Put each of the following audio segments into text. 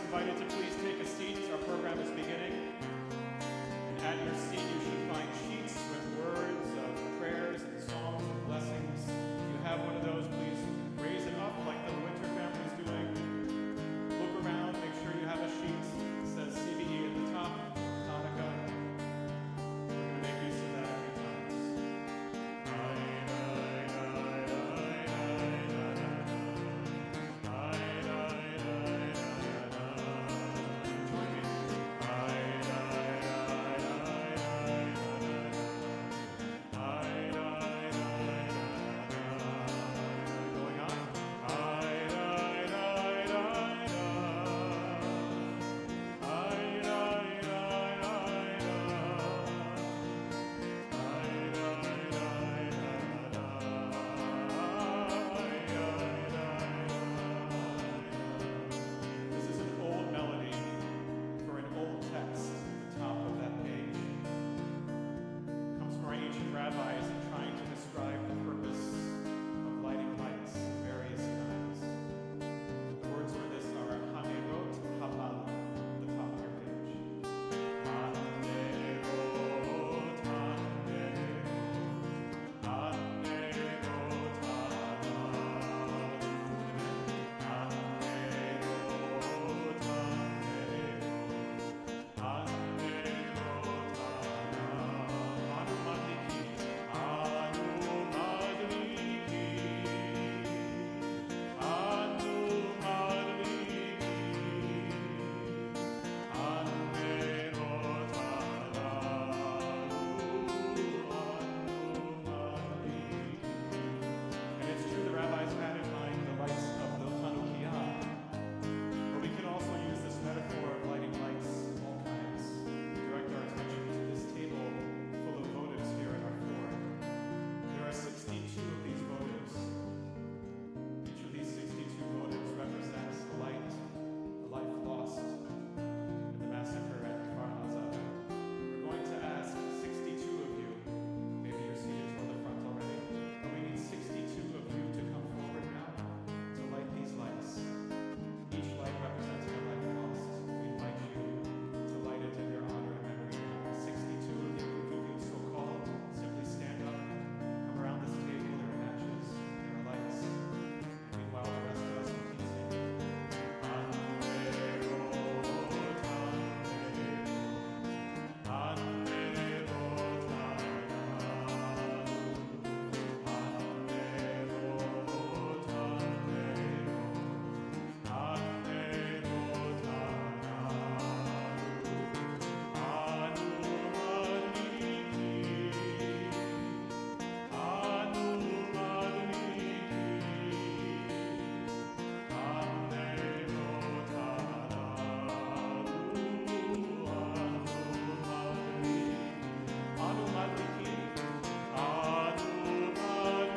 invited to please take a seat. Our program is beginning. And at your seat, you should find sheets with words of prayers and songs and blessings. If you have one of those, please raise it up like the Winter family is doing. Look around, make sure you have a sheet that says CBE at the top, Hanukkah. We're going to make use of that a few times. Rabbis in trying to describe the purpose of lighting lights of various kinds. The words for this are Hanerot Halal, the top of your page. Hanerot, Hanerot, Hanerot Halal. Hanerot, Hanerot,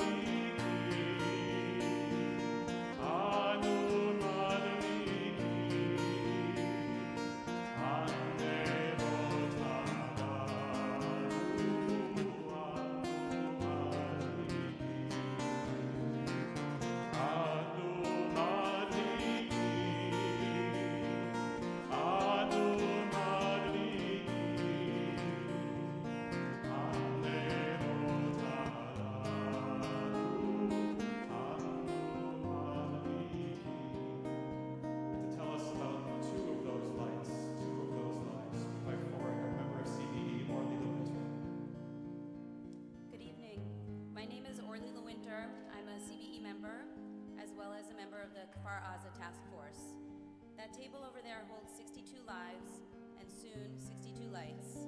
Hanerot task force. That table over there holds 62 lives and soon 62 lights.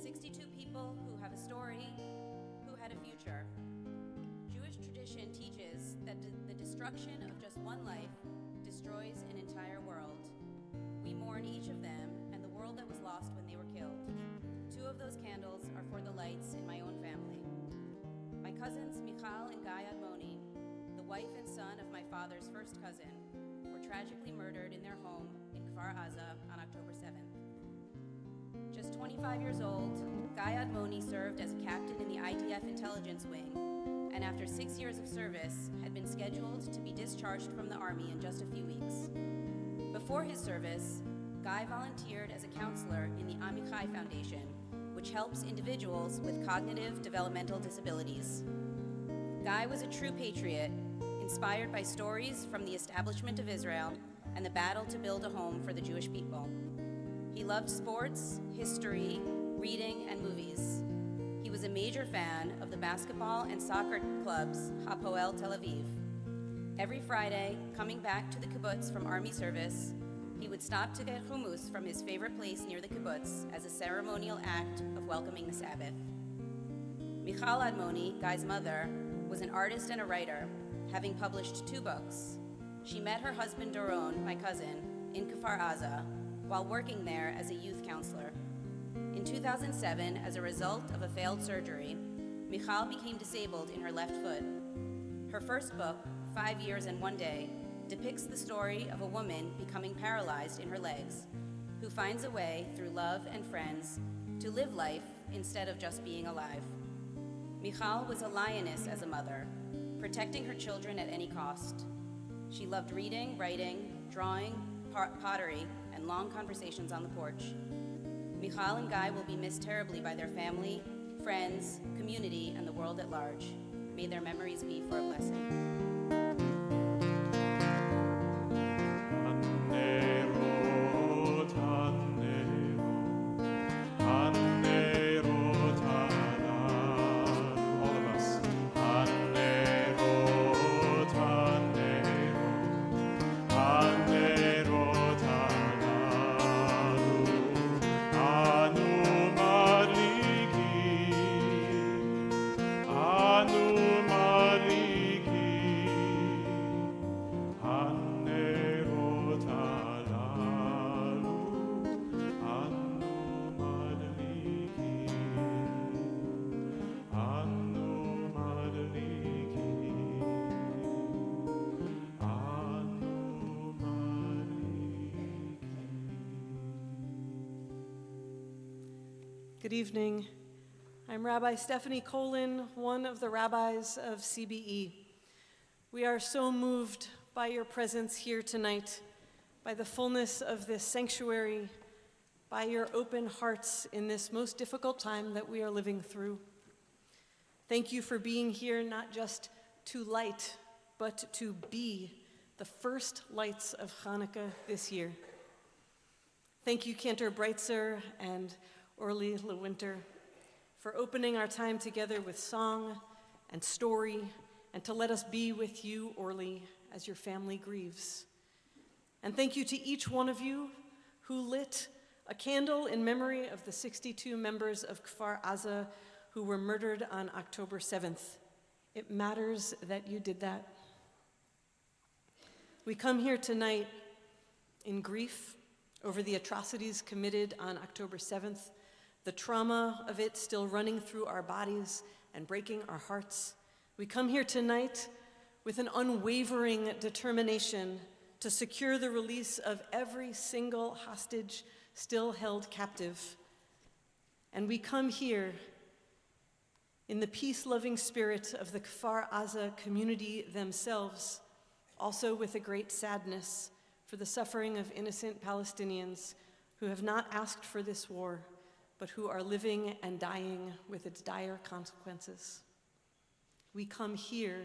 62 people who have a story, who had a future. Jewish tradition teaches that the destruction of just one life destroys an entire world. We mourn each of them and the world that was lost when they were killed. 2 of those candles are for the lights in my own family. My cousins Michal and Guy Admoni, the wife and son of my father's first cousin, were tragically murdered in their home in Kfar Aza on October 7th. Just 25 years old, Guy Admoni served as a captain in the IDF intelligence wing, and after 6 years of service, had been scheduled to be discharged from the army in just a few weeks. Before his service, Guy volunteered as a counselor in the Amichai Foundation, which helps individuals with cognitive developmental disabilities. Guy was a true patriot, inspired by stories from the establishment of Israel and the battle to build a home for the Jewish people. He loved sports, history, reading, and movies. He was a major fan of the basketball and soccer clubs Hapoel Tel Aviv. Every Friday, coming back to the kibbutz from army service, he would stop to get hummus from his favorite place near the kibbutz as a ceremonial act of welcoming the Sabbath. Michal Admoni, Guy's mother, was an artist and a writer, having published 2 books. She met her husband Doron, my cousin, in Kfar Aza, while working there as a youth counselor. In 2007, as a result of a failed surgery, Michal became disabled in her left foot. Her first book, 5 Years and 1 Day, depicts the story of a woman becoming paralyzed in her legs, who finds a way through love and friends to live life instead of just being alive. Michal was a lioness as a mother, protecting her children at any cost. She loved reading, writing, drawing, pottery, and long conversations on the porch. Michal and Guy will be missed terribly by their family, friends, community, and the world at large. May their memories be for a blessing. Good evening. I'm Rabbi Stephanie Colin, one of the rabbis of CBE. We are so moved by your presence here tonight, by the fullness of this sanctuary, by your open hearts in this most difficult time that we are living through. Thank you for being here not just to light, but to be the first lights of Hanukkah this year. Thank you, Cantor Breitzer and Orly LeWinter, for opening our time together with song and story, and to let us be with you, Orly, as your family grieves. And thank you to each one of you who lit a candle in memory of the 62 members of Kfar Aza who were murdered on October 7th. It matters that you did that. We come here tonight in grief over the atrocities committed on October 7th, the trauma of it still running through our bodies and breaking our hearts. We come here tonight with an unwavering determination to secure the release of every single hostage still held captive. And we come here in the peace-loving spirit of the Kfar Aza community themselves, also with a great sadness for the suffering of innocent Palestinians who have not asked for this war, but who are living and dying with its dire consequences. We come here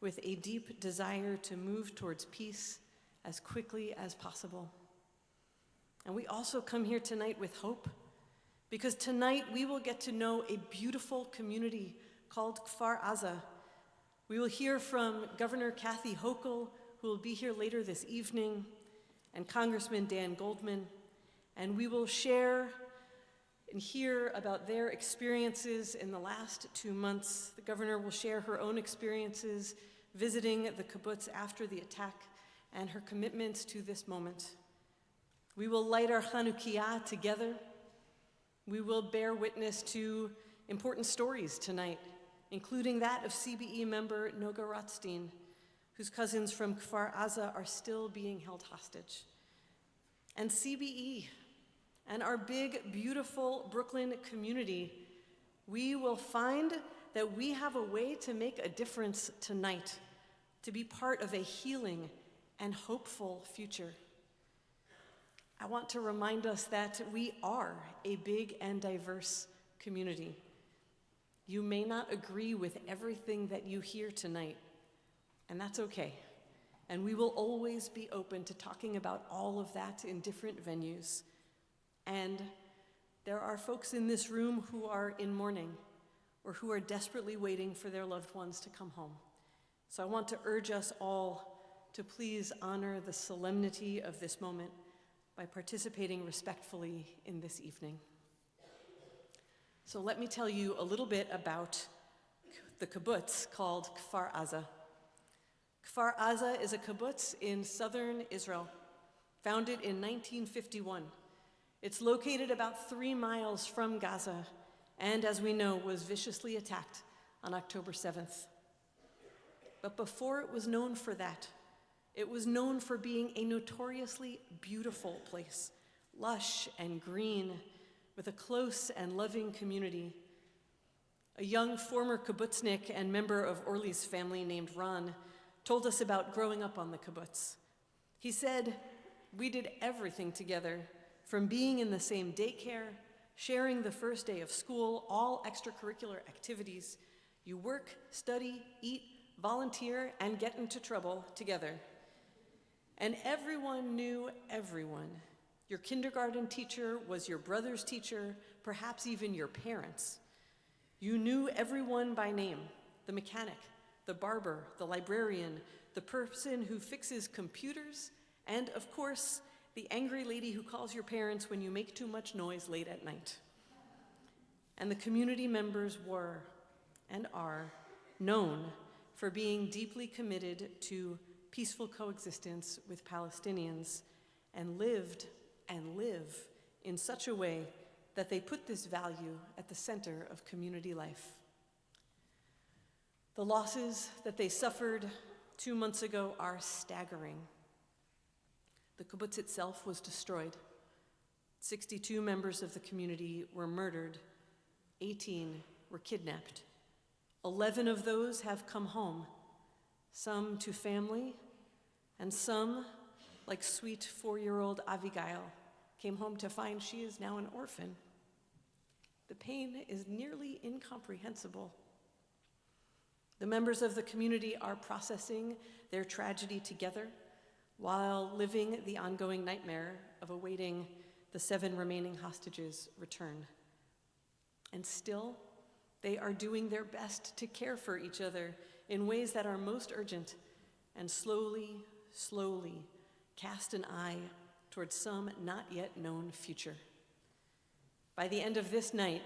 with a deep desire to move towards peace as quickly as possible. And we also come here tonight with hope, because tonight we will get to know a beautiful community called Kfar Aza. We will hear from Governor Kathy Hochul, who will be here later this evening, and Congressman Dan Goldman, and we will share and hear about their experiences in the last 2 months. The governor will share her own experiences visiting the kibbutz after the attack and her commitments to this moment. We will light our Chanukiah together. We will bear witness to important stories tonight, including that of CBE member Noga Rothstein, whose cousins from Kfar Aza are still being held hostage. And CBE, and our big, beautiful Brooklyn community, we will find that we have a way to make a difference tonight, to be part of a healing and hopeful future. I want to remind us that we are a big and diverse community. You may not agree with everything that you hear tonight, and that's okay. And we will always be open to talking about all of that in different venues. And there are folks in this room who are in mourning or who are desperately waiting for their loved ones to come home. So I want to urge us all to please honor the solemnity of this moment by participating respectfully in this evening. So let me tell you a little bit about the kibbutz called Kfar Aza. Kfar Aza is a kibbutz in southern Israel, founded in 1951. It's located about 3 miles from Gaza, and as we know, was viciously attacked on October 7th. But before it was known for that, it was known for being a notoriously beautiful place, lush and green, with a close and loving community. A young former kibbutznik and member of Orly's family named Ron told us about growing up on the kibbutz. He said, "We did everything together, from being in the same daycare, sharing the first day of school, all extracurricular activities. You work, study, eat, volunteer, and get into trouble together. And everyone knew everyone. Your kindergarten teacher was your brother's teacher, perhaps even your parents. You knew everyone by name, the mechanic, the barber, the librarian, the person who fixes computers, and of course, the angry lady who calls your parents when you make too much noise late at night." And the community members were, and are, known for being deeply committed to peaceful coexistence with Palestinians, and lived and live in such a way that they put this value at the center of community life. The losses that they suffered 2 months ago are staggering. The kibbutz itself was destroyed. 62 members of the community were murdered. 18 were kidnapped. 11 of those have come home, some to family, and some, like sweet 4-year-old Abigail, came home to find she is now an orphan. The pain is nearly incomprehensible. The members of the community are processing their tragedy together while living the ongoing nightmare of awaiting the 7 remaining hostages' return. And still, they are doing their best to care for each other in ways that are most urgent and slowly, slowly cast an eye towards some not yet known future. By the end of this night,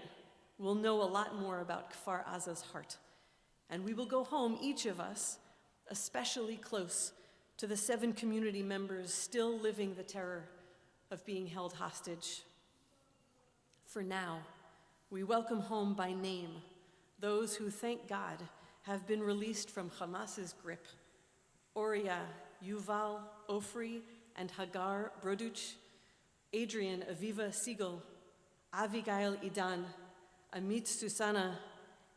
we'll know a lot more about Kfar Aza's heart, and we will go home, each of us, especially close to the 7 community members still living the terror of being held hostage. For now, we welcome home by name those who, thank God, have been released from Hamas's grip: Oria, Yuval, Ofri, and Hagar Broduch, Adrian Aviva Siegel, Avigail Idan, Amit Susana,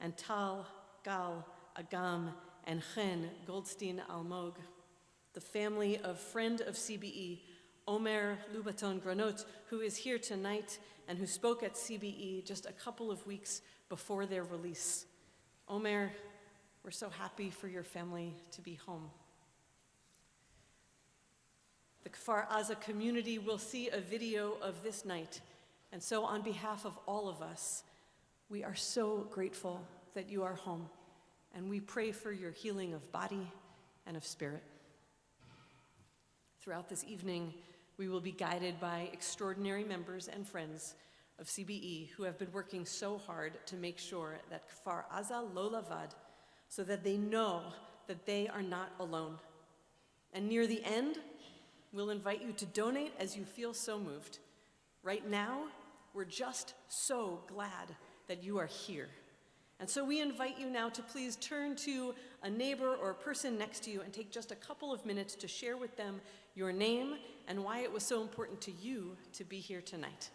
and Tal, Gal, Agam, and Chen Goldstein Almog. The family of friend of CBE, Omer Lubaton Granot, who is here tonight and who spoke at CBE just a couple of weeks before their release. Omer, we're so happy for your family to be home. The Kfar Aza community will see a video of this night, and so on behalf of all of us, we are so grateful that you are home, and we pray for your healing of body and of spirit. Throughout this evening, we will be guided by extraordinary members and friends of CBE who have been working so hard to make sure that Kfar Aza lo lavad, so that they know that they are not alone. And near the end, we'll invite you to donate as you feel so moved. Right now, we're just so glad that you are here. And so we invite you now to please turn to a neighbor or a person next to you and take just a couple of minutes to share with them your name and why it was so important to you to be here tonight.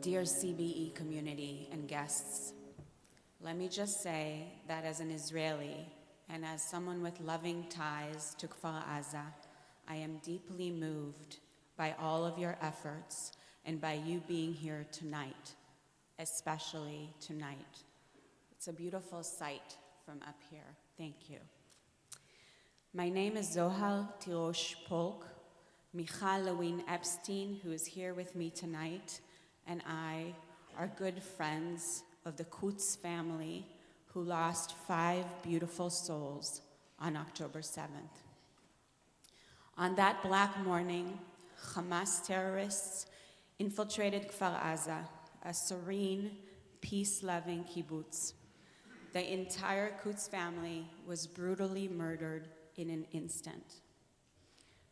Dear CBE community and guests, let me just say that as an Israeli and as someone with loving ties to Kfar Aza, I am deeply moved by all of your efforts and by you being here tonight, especially tonight. It's a beautiful sight from up here. Thank you. My name is Zohar Tirosh Polk. Michal Lewin Epstein, who is here with me tonight, and I are good friends of the Kutz family who lost 5 beautiful souls on October 7th. On that black morning, Hamas terrorists infiltrated Kfar Aza, a serene, peace-loving kibbutz. The entire Kutz family was brutally murdered in an instant.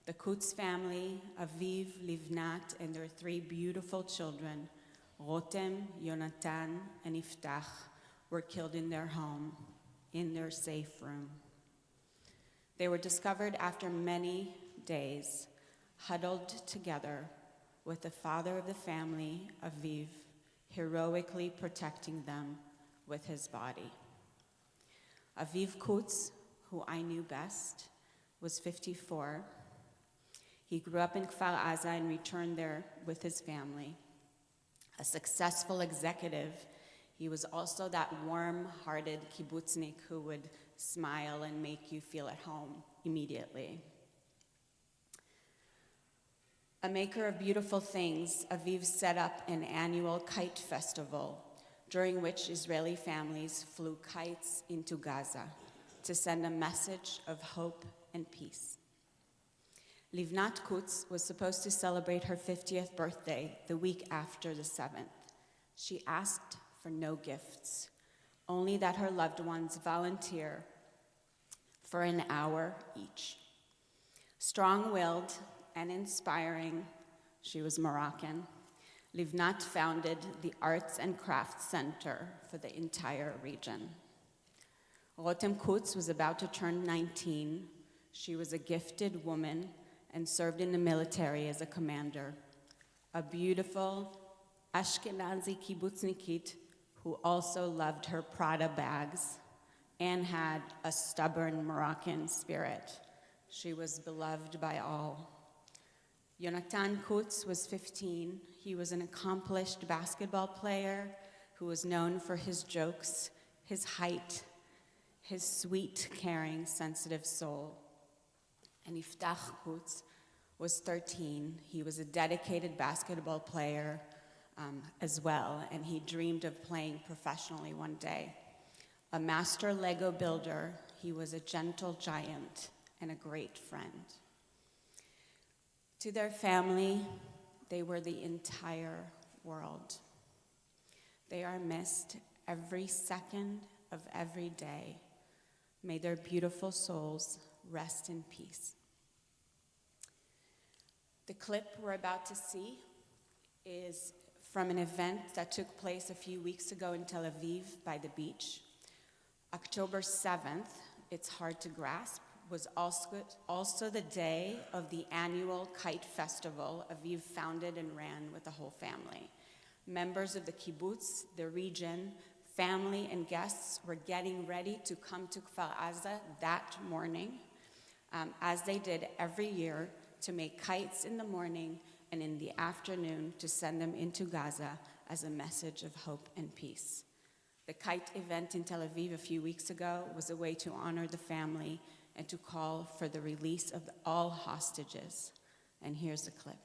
The Kutz family, Aviv, Livnat, and their 3 beautiful children, Rotem, Yonatan, and Iftach, were killed in their home, in their safe room. They were discovered after many days, huddled together with the father of the family, Aviv, heroically protecting them with his body. Aviv Kutz, who I knew best, was 54. He grew up in Kfar Aza and returned there with his family. A successful executive, he was also that warm-hearted kibbutznik who would smile and make you feel at home immediately. A maker of beautiful things, Aviv set up an annual kite festival during which Israeli families flew kites into Gaza to send a message of hope and peace. Livnat Kutz was supposed to celebrate her 50th birthday the week after the 7th. She asked for no gifts, only that her loved ones volunteer for an hour each. Strong-willed and inspiring, she was Moroccan. Livnat founded the Arts and Crafts Center for the entire region. Rotem Kutz was about to turn 19. She was a gifted woman and served in the military as a commander. A beautiful Ashkenazi kibbutznikit who also loved her Prada bags and had a stubborn Moroccan spirit. She was beloved by all. Yonatan Kutz was 15. He was an accomplished basketball player who was known for his jokes, his height, his sweet, caring, sensitive soul. And Iftach Kutz was 13. He was a dedicated basketball player as well, and he dreamed of playing professionally one day. A master Lego builder, he was a gentle giant and a great friend. To their family, they were the entire world. They are missed every second of every day. May their beautiful souls rest in peace. The clip we're about to see is from an event that took place a few weeks ago in Tel Aviv by the beach. October 7th, it's hard to grasp, was also the day of the annual kite festival Aviv founded and ran with the whole family. Members of the kibbutz, the region, family, and guests were getting ready to come to Kfar Aza that morning, as they did every year, to make kites in the morning and in the afternoon to send them into Gaza as a message of hope and peace. The kite event in Tel Aviv a few weeks ago was a way to honor the family and to call for the release of all hostages. And here's the clip.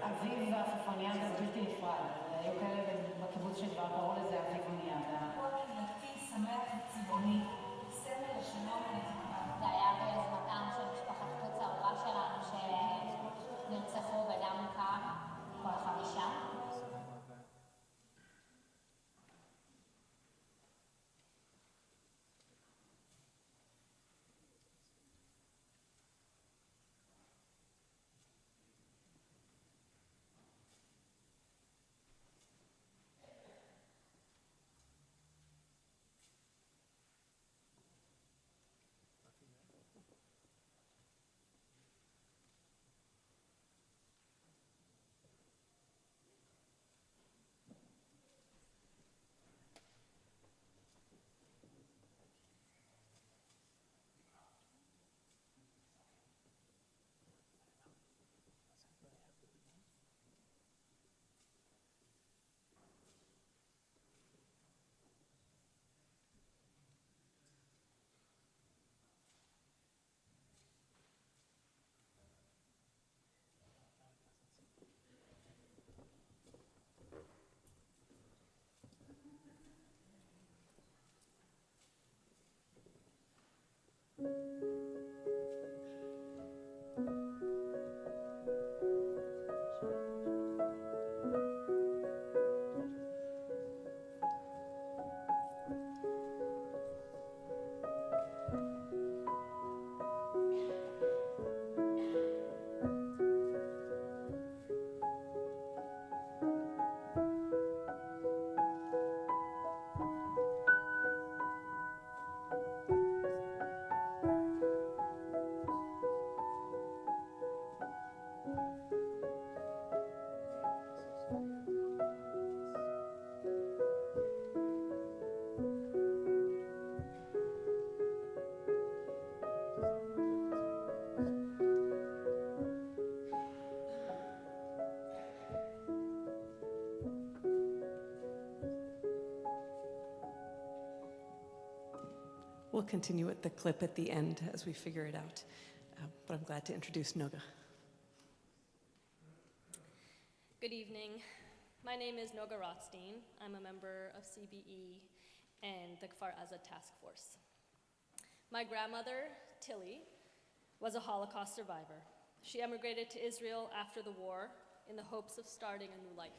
אביב והעפיפוניאדה זה בלתי נפרד. היו כאלה בקיבוץ שכבר קראו לזה אביבוניאדה. אירוע קהילתי, שמח וצבעוני, סמל לשלום ולתקווה. זה היה ביוזמתם של משפחת קוץ we'll continue with the clip at the end as we figure it out. But I'm glad to introduce Noga. Good evening. My name is Noga Rothstein. I'm a member of CBE and the Kfar Aza Task Force. My grandmother, Tilly, was a Holocaust survivor. She emigrated to Israel after the war in the hopes of starting a new life.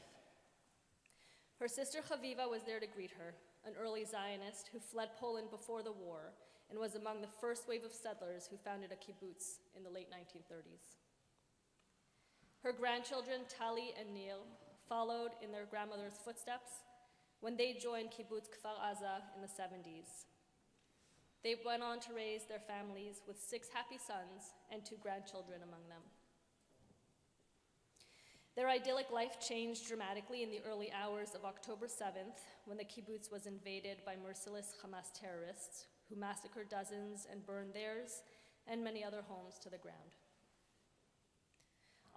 Her sister Chaviva was there to greet her, an early Zionist who fled Poland before the war and was among the first wave of settlers who founded a kibbutz in the late 1930s. Her grandchildren, Tali and Neil, followed in their grandmother's footsteps when they joined kibbutz Kfar Aza in the 70s. They went on to raise their families with 6 happy sons and 2 grandchildren among them. Their idyllic life changed dramatically in the early hours of October 7th, when the kibbutz was invaded by merciless Hamas terrorists who massacred dozens and burned theirs and many other homes to the ground.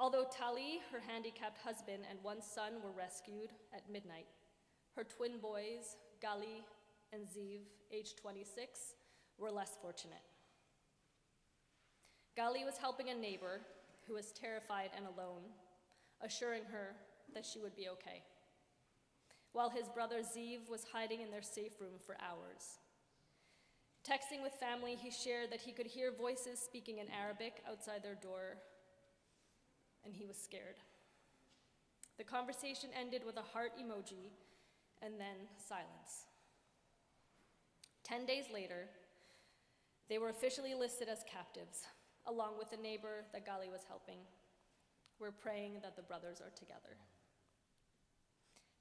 Although Tali, her handicapped husband, and 1 son were rescued at midnight, her twin boys, Gali and Ziv, aged 26, were less fortunate. Gali was helping a neighbor who was terrified and alone, assuring her that she would be okay, while his brother Ziv was hiding in their safe room for hours. Texting with family, he shared that he could hear voices speaking in Arabic outside their door, and he was scared. The conversation ended with a heart emoji and then silence. 10 days later, they were officially listed as captives, along with the neighbor that Gali was helping. We're praying that the brothers are together.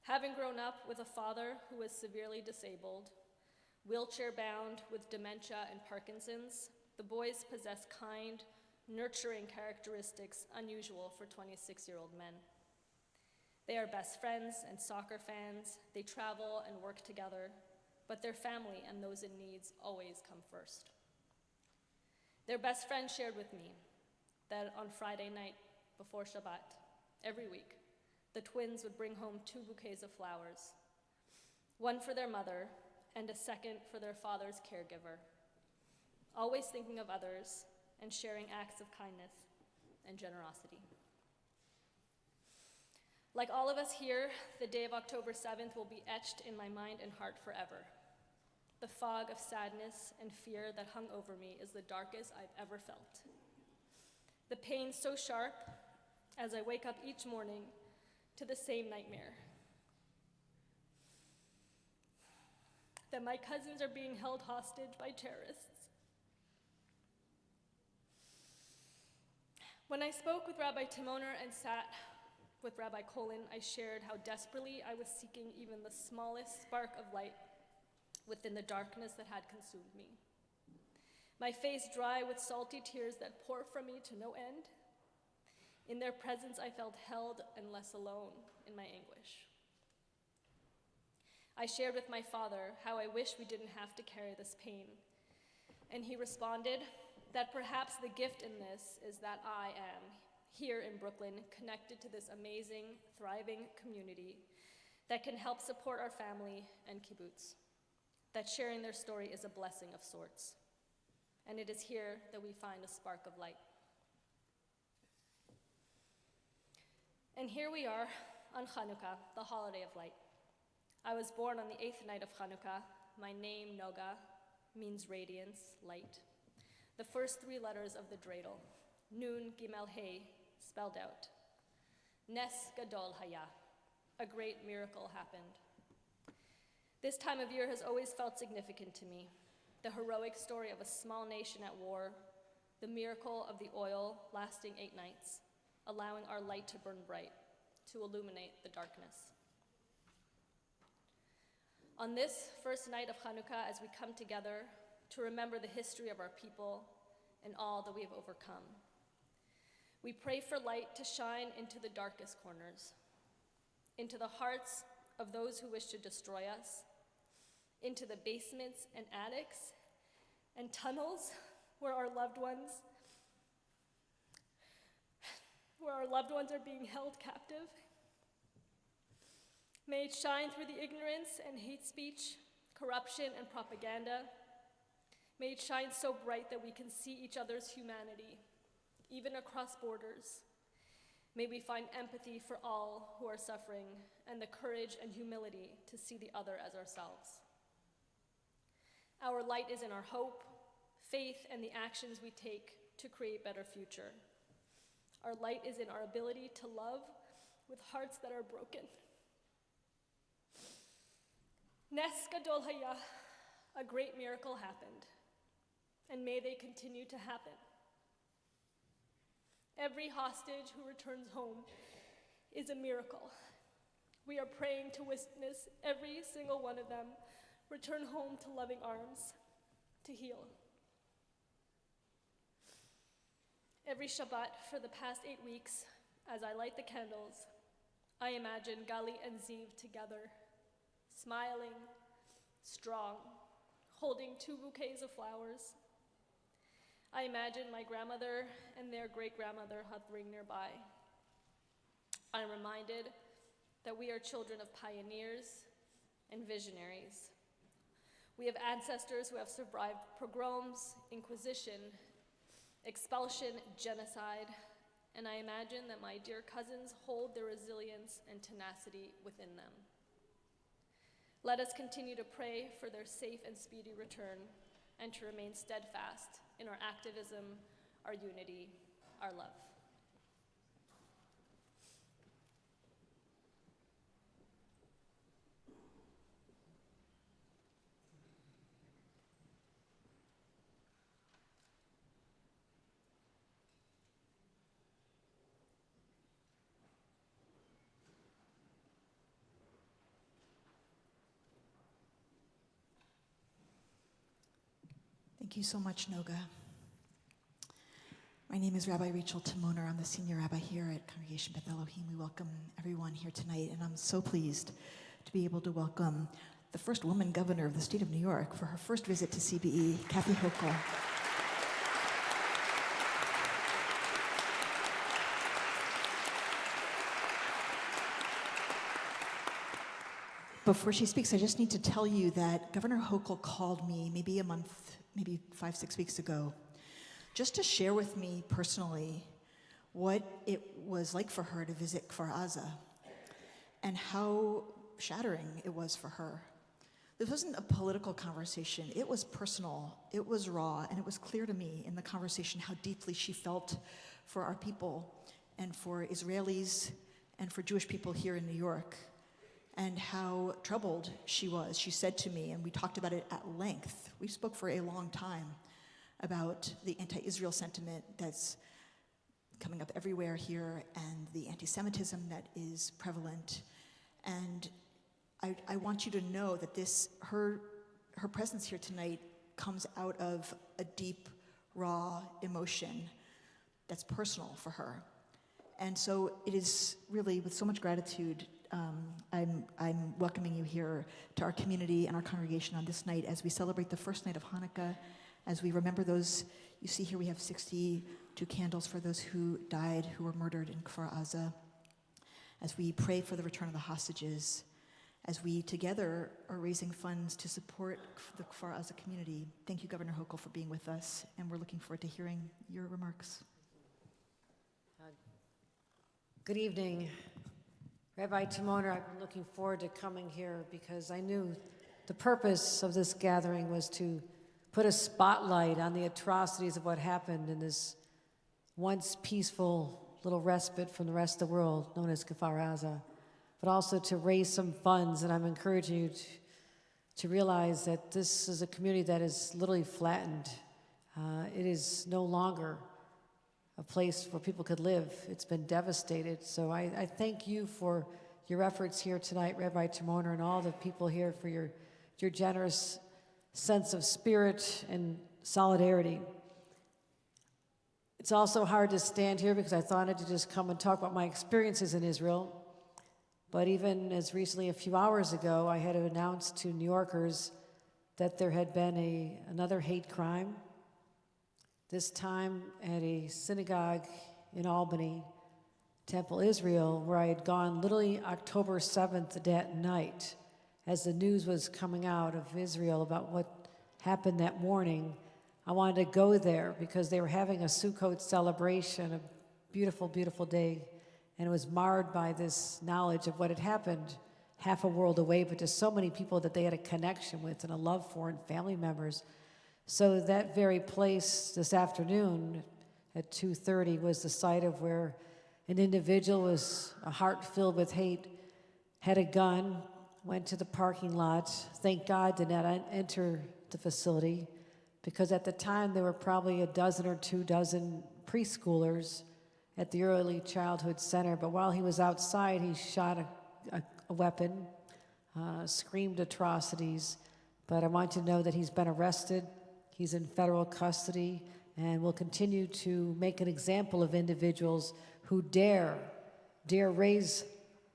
Having grown up with a father who was severely disabled, wheelchair-bound with dementia and Parkinson's, the boys possess kind, nurturing characteristics unusual for 26-year-old men. They are best friends and soccer fans. They travel and work together, but their family and those in need always come first. Their best friend shared with me that on Friday night before Shabbat, every week, the twins would bring home 2 bouquets of flowers, 1 for their mother and a second for their father's caregiver, always thinking of others and sharing acts of kindness and generosity. Like all of us here, the day of October 7th will be etched in my mind and heart forever. The fog of sadness and fear that hung over me is the darkest I've ever felt. The pain so sharp as I wake up each morning to the same nightmare. That my cousins are being held hostage by terrorists. When I spoke with Rabbi Timoner and sat with Rabbi Colin, I shared how desperately I was seeking even the smallest spark of light within the darkness that had consumed me. My face dry with salty tears that pour from me to no end. In their presence, I felt held and less alone in my anguish. I shared with my father how I wish we didn't have to carry this pain. And he responded that perhaps the gift in this is that I am, here in Brooklyn, connected to this amazing, thriving community that can help support our family and kibbutz, that sharing their story is a blessing of sorts. And it is here that we find a spark of light. And here we are on Hanukkah, the holiday of light. I was born on the 8th night of Hanukkah. My name, Noga, means radiance, light. The first 3 letters of the dreidel, Nun Gimel Hey, spelled out. Nes Gadol Haya, a great miracle happened. This time of year has always felt significant to me. The heroic story of a small nation at war, the miracle of the oil lasting 8 nights, allowing our light to burn bright, to illuminate the darkness. On this first night of Hanukkah, as we come together to remember the history of our people and all that we have overcome, we pray for light to shine into the darkest corners, into the hearts of those who wish to destroy us, into the basements and attics and tunnels where our loved ones are being held captive. May it shine through the ignorance and hate speech, corruption and propaganda. May it shine so bright that we can see each other's humanity, even across borders. May we find empathy for all who are suffering and the courage and humility to see the other as ourselves. Our light is in our hope, faith, and the actions we take to create a better future. Our light is in our ability to love with hearts that are broken. Nes Gadol Haya, a great miracle happened, and may they continue to happen. Every hostage who returns home is a miracle. We are praying to witness every single one of them return home to loving arms, to heal. Every Shabbat for the past 8 weeks, as I light the candles, I imagine Gali and Ziv together, smiling, strong, holding 2 bouquets of flowers. I imagine my grandmother and their great-grandmother hovering nearby. I'm reminded that we are children of pioneers and visionaries. We have ancestors who have survived pogroms, inquisition, expulsion, genocide, and I imagine that my dear cousins hold their resilience and tenacity within them. Let us continue to pray for their safe and speedy return and to remain steadfast in our activism, our unity, our love. Thank you so much, Noga. My name is Rabbi Rachel Timoner. I'm the senior rabbi here at Congregation Beth Elohim. We welcome everyone here tonight, and I'm so pleased to be able to welcome the first woman governor of the state of New York for her first visit to CBE, Kathy Hochul. Before she speaks, I just need to tell you that Governor Hochul called me maybe a month, maybe 5-6 weeks ago, just to share with me personally what it was like for her to visit Kfar Aza and how shattering it was for her. This wasn't a political conversation. It was personal, it was raw, and it was clear to me in the conversation how deeply she felt for our people and for Israelis and for Jewish people here in New York, and how troubled she was. She said to me, and we talked about it at length, we spoke for a long time about the anti-Israel sentiment that's coming up everywhere here and the anti-Semitism that is prevalent. And I want you to know that her presence here tonight comes out of a deep, raw emotion that's personal for her. And so it is really with so much gratitude I'm welcoming you here to our community and our congregation on this night as we celebrate the first night of Hanukkah, as we remember those. You see here we have 62 candles for those who died, who were murdered in Kfar Aza, as we pray for the return of the hostages, as we together are raising funds to support the Kfar Aza community. Thank you, Governor Hochul, for being with us, and we're looking forward to hearing your remarks. Good evening. Rabbi Timoner, I've been looking forward to coming here because I knew the purpose of this gathering was to put a spotlight on the atrocities of what happened in this once peaceful little respite from the rest of the world known as Kfar Aza, but also to raise some funds. And I'm encouraging you to realize that this is a community that is literally flattened. It is no longer a place where people could live. It's been devastated. So I thank you for your efforts here tonight, Rabbi Timoner, and all the people here for your generous sense of spirit and solidarity. It's also hard to stand here because I thought to just come and talk about my experiences in Israel. But even as recently a few hours ago, I had to announce to New Yorkers that there had been another hate crime, this time at a synagogue in Albany, Temple Israel, where I had gone literally October 7th that night as the news was coming out of Israel about what happened that morning. I wanted to go there because they were having a Sukkot celebration, a beautiful, beautiful day, and it was marred by this knowledge of what had happened half a world away, but to so many people that they had a connection with and a love for and family members. So that very place this afternoon at 2:30 was the site of where an individual was a heart filled with hate, had a gun, went to the parking lot. Thank God did not enter the facility, because at the time there were probably a dozen or 2 dozen preschoolers at the early childhood center. But while he was outside, he shot a weapon, screamed atrocities. But I want you to know that he's been arrested, he's in federal custody, and will continue to make an example of individuals who dare raise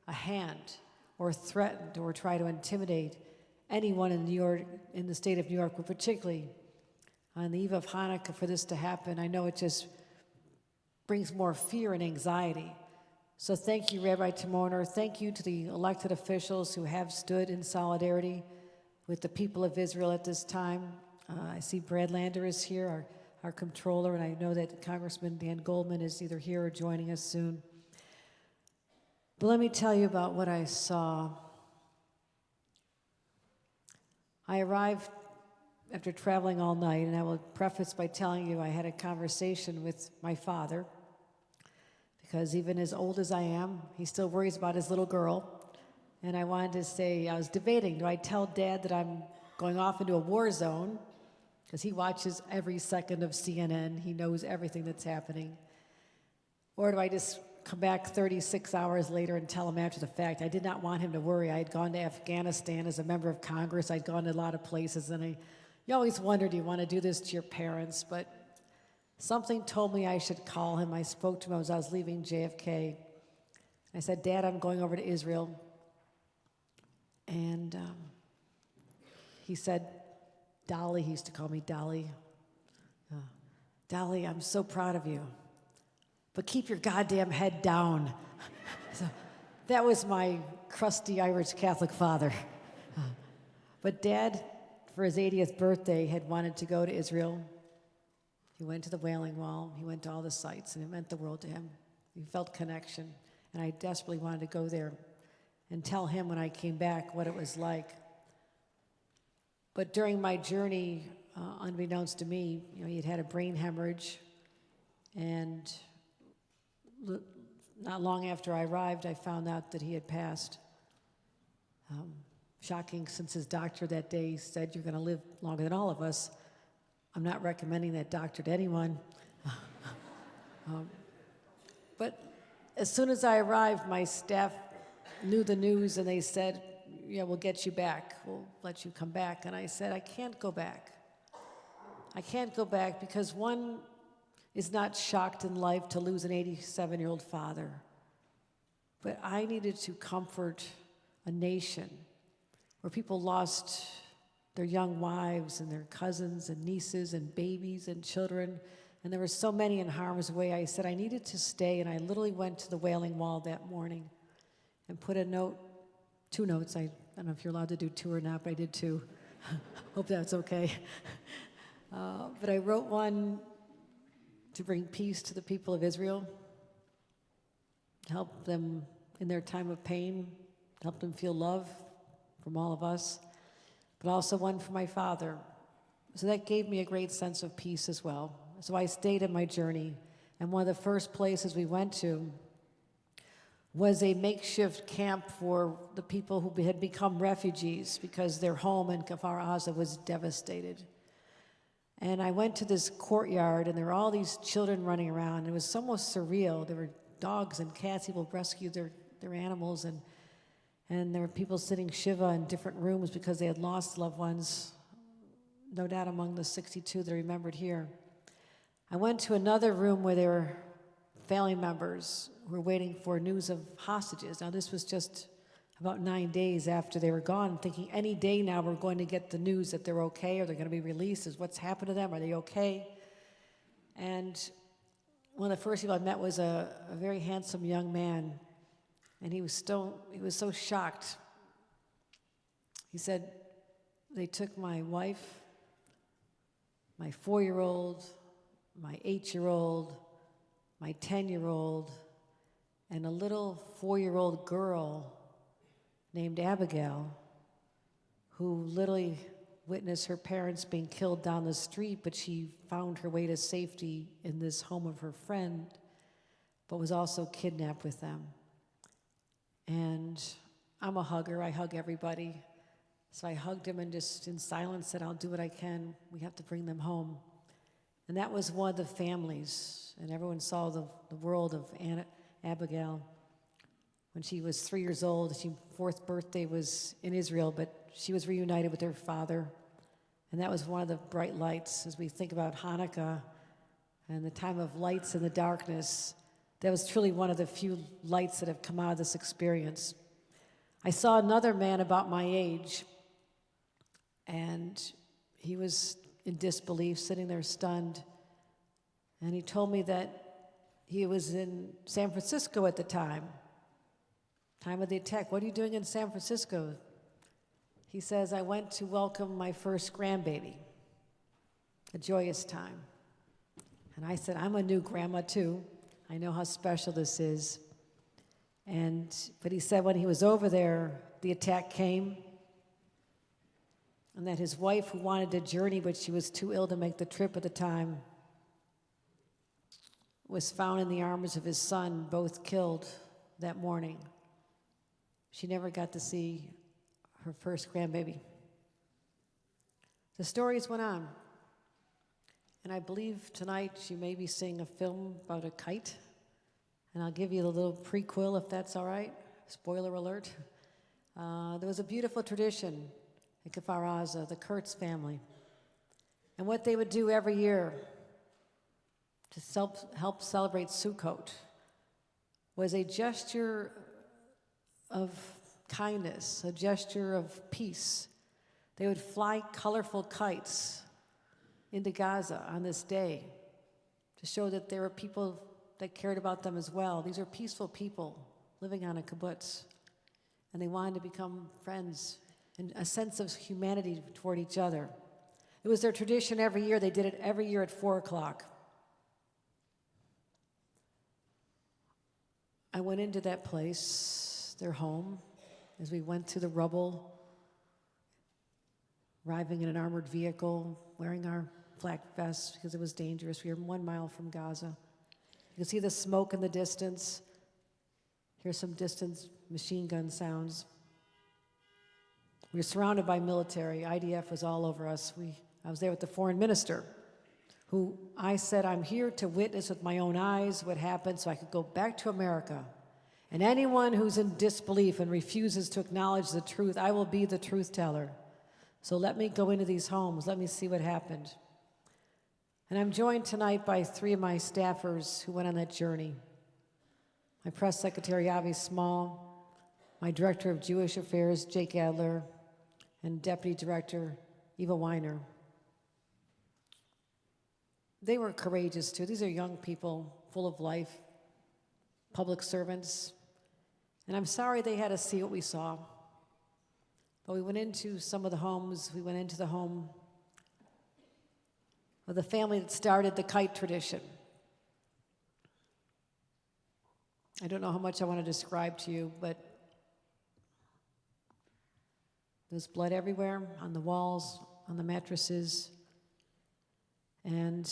a hand or threaten or try to intimidate anyone in New York, in the state of New York, but particularly on the eve of Hanukkah for this to happen. I know it just brings more fear and anxiety. So thank you, Rabbi Timoner. Thank you to the elected officials who have stood in solidarity with the people of Israel at this time. I see Brad Lander is here, our comptroller, and I know that Congressman Dan Goldman is either here or joining us soon. But let me tell you about what I saw. I arrived after traveling all night, and I will preface by telling you I had a conversation with my father, because even as old as I am, he still worries about his little girl. And I wanted to say, I was debating, do I tell Dad that I'm going off into a war zone? Because he watches every second of CNN. He knows everything that's happening. Or do I just come back 36 hours later and tell him after the fact? I did not want him to worry. I had gone to Afghanistan as a member of Congress. I'd gone to a lot of places, and you always wonder, do you want to do this to your parents? But something told me I should call him. I spoke to him as I was leaving JFK. I said, Dad, I'm going over to Israel. And he said, Dolly, he used to call me Dolly. Dolly, I'm so proud of you, but keep your goddamn head down. So that was my crusty Irish Catholic father. But Dad, for his 80th birthday, had wanted to go to Israel. He went to the Wailing Wall. He went to all the sites, and it meant the world to him. He felt connection, and I desperately wanted to go there and tell him when I came back what it was like. But during my journey, unbeknownst to me, he had had a brain hemorrhage, and not long after I arrived, I found out that he had passed. Shocking, since his doctor that day said, you're going to live longer than all of us. I'm not recommending that doctor to anyone. But as soon as I arrived, my staff knew the news, and they said, yeah, we'll get you back. We'll let you come back. And I said, I can't go back. I can't go back because one is not shocked in life to lose an 87-year-old father. But I needed to comfort a nation where people lost their young wives and their cousins and nieces and babies and children, and there were so many in harm's way. I said I needed to stay, and I literally went to the Wailing Wall that morning and put a note, 2 notes. I don't know if you're allowed to do 2 or not, but I did 2. Hope that's okay. But I wrote one to bring peace to the people of Israel, help them in their time of pain, help them feel love from all of us, but also one for my father. So that gave me a great sense of peace as well. So I stayed in my journey, and one of the first places we went to was a makeshift camp for the people who had become refugees because their home in Kfar Aza was devastated. And I went to this courtyard, and there were all these children running around. It was almost surreal. There were dogs and cats. People rescued their animals, and there were people sitting Shiva in different rooms because they had lost loved ones, no doubt among the 62 that are remembered here. I went to another room where there were family members who were waiting for news of hostages. Now, this was just about 9 days after they were gone, thinking any day now we're going to get the news that they're okay, or they're going to be released. Is what's happened to them? Are they okay? And one of the first people I met was a very handsome young man, and he was so shocked. He said, they took my wife, my 4-year-old, my 8-year-old, my 10-year-old, and a little 4-year-old girl named Abigail, who literally witnessed her parents being killed down the street, but she found her way to safety in this home of her friend, but was also kidnapped with them. And I'm a hugger, I hug everybody. So I hugged him and just in silence said, I'll do what I can. We have to bring them home. And that was one of the families. And everyone saw the world of Abigail. When she was 3 years old, her 4th birthday was in Israel, but she was reunited with her father. And that was one of the bright lights as we think about Hanukkah and the time of lights in the darkness. That was truly one of the few lights that have come out of this experience. I saw another man about my age, and he was in disbelief, sitting there stunned. And he told me that he was in San Francisco at the time of the attack. What are you doing in San Francisco? He says, I went to welcome my first grandbaby, a joyous time. And I said, I'm a new grandma too. I know how special this is. But he said when he was over there, the attack came, and that his wife, who wanted to journey, but she was too ill to make the trip at the time, was found in the arms of his son, both killed that morning. She never got to see her first grandbaby. The stories went on. And I believe tonight she may be seeing a film about a kite. And I'll give you a little prequel if that's all right. Spoiler alert. There was a beautiful tradition in Kfar Aza, the Kurtz family. And what they would do every year to help celebrate Sukkot was a gesture of kindness, a gesture of peace. They would fly colorful kites into Gaza on this day to show that there were people that cared about them as well. These are peaceful people living on a kibbutz, and they wanted to become friends and a sense of humanity toward each other. It was their tradition every year. They did it every year at 4 o'clock. I went into that place, their home, as we went through the rubble, arriving in an armored vehicle, wearing our flak vests because it was dangerous. We were 1 mile from Gaza. You can see the smoke in the distance. Here's some distant machine gun sounds. We were surrounded by military. IDF was all over us. I was there with the foreign minister, who I said, I'm here to witness with my own eyes what happened so I could go back to America. And anyone who's in disbelief and refuses to acknowledge the truth, I will be the truth teller. So let me go into these homes. Let me see what happened. And I'm joined tonight by 3 of my staffers who went on that journey. My press secretary, Avi Small, my director of Jewish affairs, Jake Adler, and deputy director, Eva Weiner. They were courageous too. These are young people, full of life, public servants. And I'm sorry they had to see what we saw. But we went into some of the homes. We went into the home of the family that started the kite tradition. I don't know how much I want to describe to you, but there's blood everywhere, on the walls, on the mattresses. And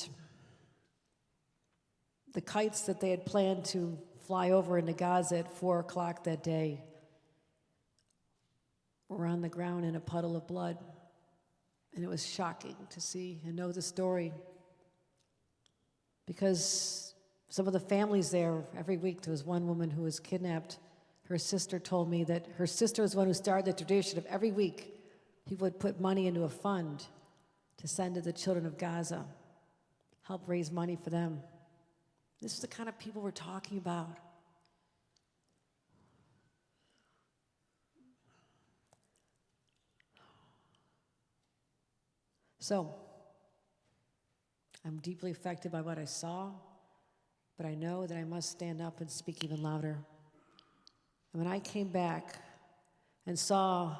the kites that they had planned to fly over into Gaza at 4 o'clock that day were on the ground in a puddle of blood. And it was shocking to see and know the story. Because some of the families there, every week there was one woman who was kidnapped. Her sister told me that her sister was the one who started the tradition of every week he would put money into a fund to send to the children of Gaza, help raise money for them. This is the kind of people we're talking about. So, I'm deeply affected by what I saw, but I know that I must stand up and speak even louder. And when I came back and saw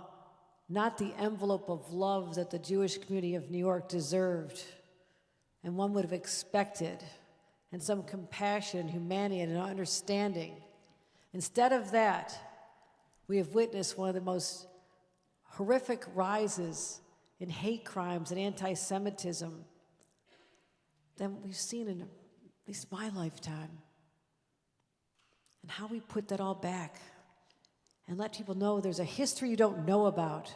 not the envelope of love that the Jewish community of New York deserved, and one would have expected, and some compassion and humanity and understanding. Instead of that, we have witnessed one of the most horrific rises in hate crimes and anti-Semitism than we've seen in at least my lifetime. And how we put that all back and let people know there's a history you don't know about.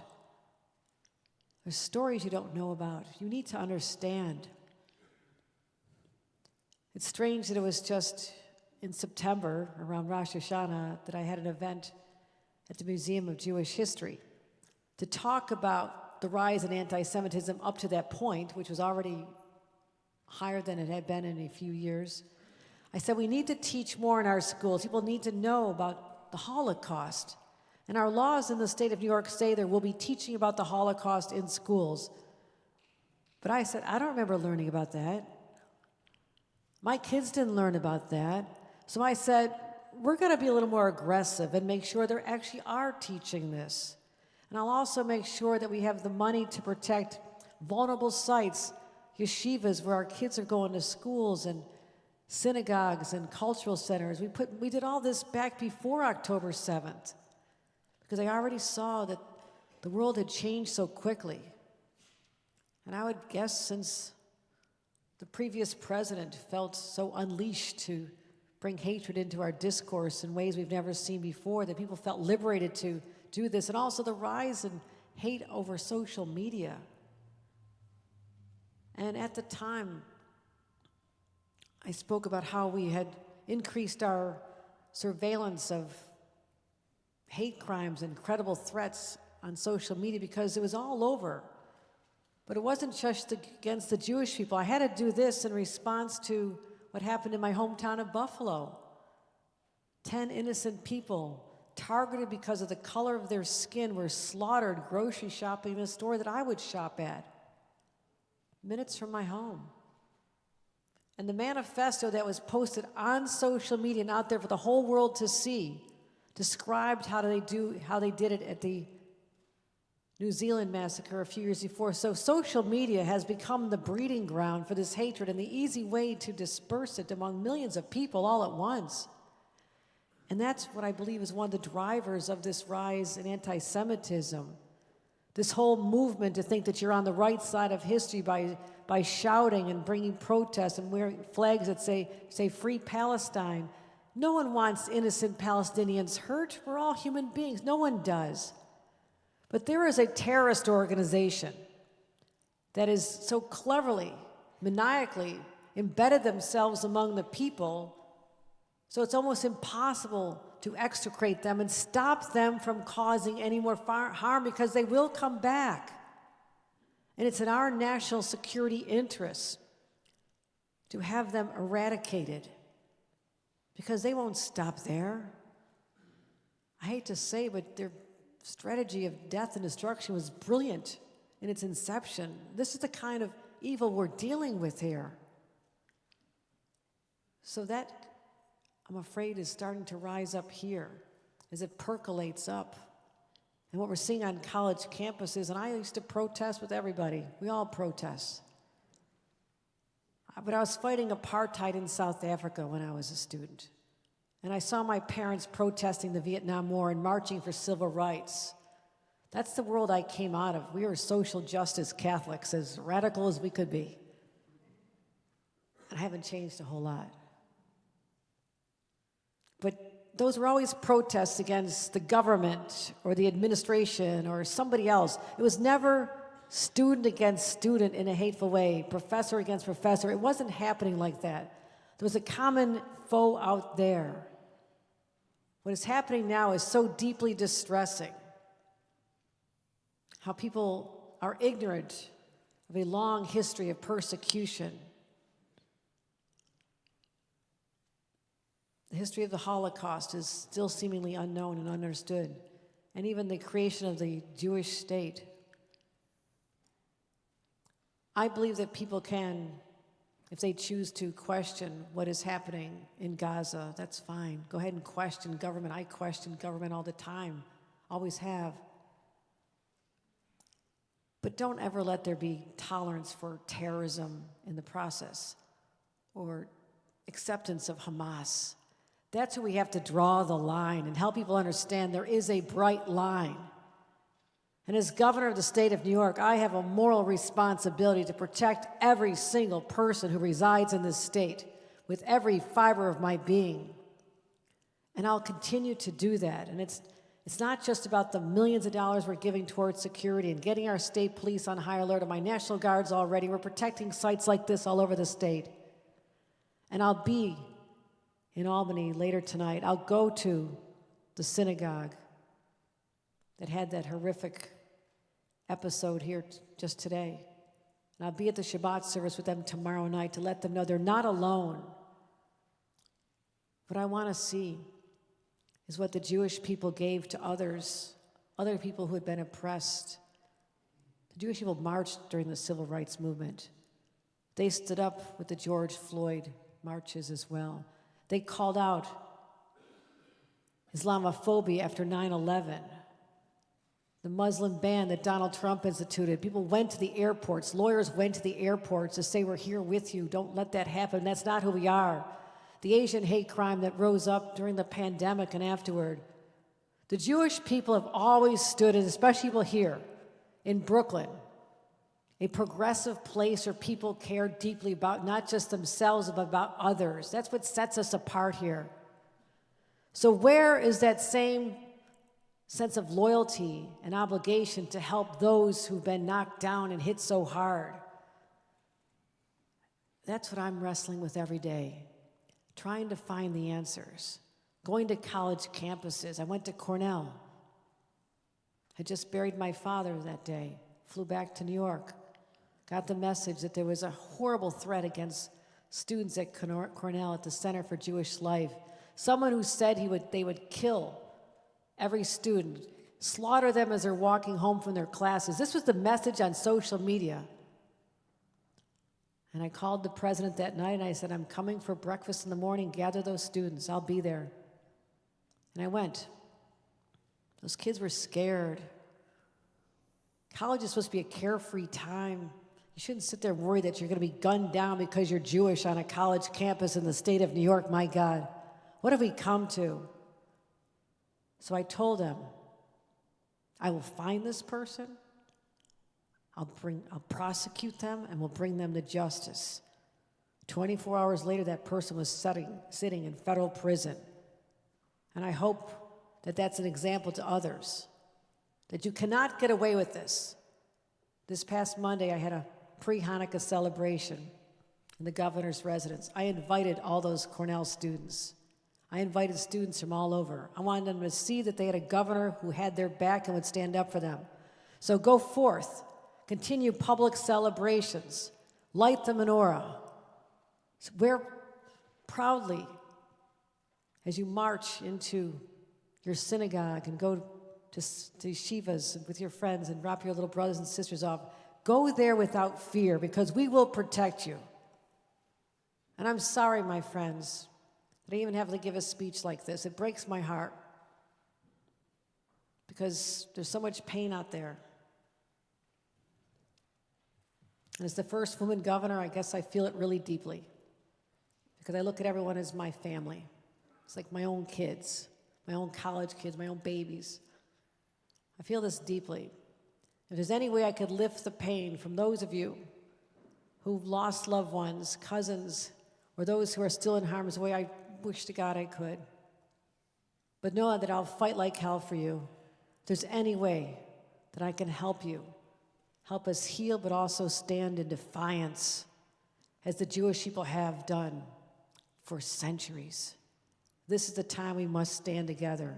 There's stories you don't know about. You need to understand. It's strange that it was just in September, around Rosh Hashanah, that I had an event at the Museum of Jewish History to talk about the rise in anti-Semitism up to that point, which was already higher than it had been in a few years. I said we need to teach more in our schools. People need to know about the Holocaust. And our laws in the state of New York say there will be teaching about the Holocaust in schools. But I said, I don't remember learning about that. My kids didn't learn about that. So I said, we're going to be a little more aggressive and make sure there actually are teaching this. And I'll also make sure that we have the money to protect vulnerable sites, yeshivas where our kids are going to schools, and synagogues and cultural centers. We did all this back before October 7th because I already saw that the world had changed so quickly. And I would guess since the previous president felt so unleashed to bring hatred into our discourse in ways we've never seen before, that people felt liberated to do this, and also the rise in hate over social media. And at the time, I spoke about how we had increased our surveillance of hate crimes and credible threats on social media because it was all over. But it wasn't just against the Jewish people. I had to do this in response to what happened in my hometown of Buffalo. 10 innocent people targeted because of the color of their skin were slaughtered grocery shopping in a store that I would shop at, minutes from my home. And the manifesto that was posted on social media and out there for the whole world to see described how they did it at the New Zealand massacre a few years before. So social media has become the breeding ground for this hatred and the easy way to disperse it among millions of people all at once. And that's what I believe is one of the drivers of this rise in anti-Semitism. This whole movement to think that you're on the right side of history by shouting and bringing protests and wearing flags that say Free Palestine. No one wants innocent Palestinians hurt. We're all human beings. No one does. But there is a terrorist organization that is so cleverly, maniacally embedded themselves among the people, so it's almost impossible to extricate them and stop them from causing any more harm because they will come back. And it's in our national security interests to have them eradicated because they won't stop there. I hate to say, but their strategy of death and destruction was brilliant in its inception. This is the kind of evil we're dealing with here. So that, I'm afraid, is starting to rise up here as it percolates up. And what we're seeing on college campuses, and I used to protest with everybody. We all protest. But I was fighting apartheid in South Africa when I was a student. And I saw my parents protesting the Vietnam War and marching for civil rights. That's the world I came out of. We were social justice Catholics, as radical as we could be. And I haven't changed a whole lot. But those were always protests against the government or the administration or somebody else. It was never student against student in a hateful way, professor against professor. It wasn't happening like that. There was a common foe out there. What is happening now is so deeply distressing. How people are ignorant of a long history of persecution. The history of the Holocaust is still seemingly unknown and understood, and even the creation of the Jewish state. I believe that people can, if they choose to question what is happening in Gaza, that's fine. Go ahead and question government. I question government all the time, always have. But don't ever let there be tolerance for terrorism in the process or acceptance of Hamas. That's where we have to draw the line and help people understand there is a bright line. And as governor of the state of New York, I have a moral responsibility to protect every single person who resides in this state with every fiber of my being. And I'll continue to do that. And it's not just about the millions of dollars we're giving towards security and getting our state police on high alert and my National Guards already. We're protecting sites like this all over the state. And I'll be in Albany later tonight. I'll go to the synagogue that had that horrific episode here just today. And I'll be at the Shabbat service with them tomorrow night to let them know they're not alone. What I want to see is what the Jewish people gave to others, other people who had been oppressed. The Jewish people marched during the Civil Rights Movement. They stood up with the George Floyd marches as well. They called out Islamophobia after 9/11. The Muslim ban that Donald Trump instituted. People went to the airports. Lawyers went to the airports to say, we're here with you. Don't let that happen. That's not who we are. The Asian hate crime that rose up during the pandemic and afterward. The Jewish people have always stood, and especially people here in Brooklyn, a progressive place where people care deeply about not just themselves, but about others. That's what sets us apart here. So where is that same sense of loyalty and obligation to help those who've been knocked down and hit so hard? That's what I'm wrestling with every day, trying to find the answers, going to college campuses. I went to Cornell. I just buried my father that day, flew back to New York, got the message that there was a horrible threat against students at Cornell at the Center for Jewish Life. Someone who said they would kill every student, slaughter them as they're walking home from their classes. This was the message on social media. And I called the president that night and I said, I'm coming for breakfast in the morning, gather those students, I'll be there. And I went. Those kids were scared. College is supposed to be a carefree time. You shouldn't sit there and worry that you're going to be gunned down because you're Jewish on a college campus in the state of New York. My God, what have we come to? So I told him, I will find this person, I'll prosecute them, and we'll bring them to justice. 24 hours later, that person was sitting in federal prison. And I hope that that's an example to others, that you cannot get away with this. This past Monday, I had a pre-Hanukkah celebration in the governor's residence. I invited all those Cornell students. I invited students from all over. I wanted them to see that they had a governor who had their back and would stand up for them. So go forth, continue public celebrations, light the menorah. Wear proudly as you march into your synagogue and go to yeshivas with your friends and drop your little brothers and sisters off. Go there without fear because we will protect you. And I'm sorry, my friends, that I even have to give a speech like this. It breaks my heart because there's so much pain out there. And as the first woman governor, I guess I feel it really deeply because I look at everyone as my family. It's like my own kids, my own college kids, my own babies. I feel this deeply. If there's any way I could lift the pain from those of you who've lost loved ones, cousins, or those who are still in harm's way, I wish to God I could. But know that I'll fight like hell for you. If there's any way that I can help you, help us heal, but also stand in defiance, as the Jewish people have done for centuries. This is the time we must stand together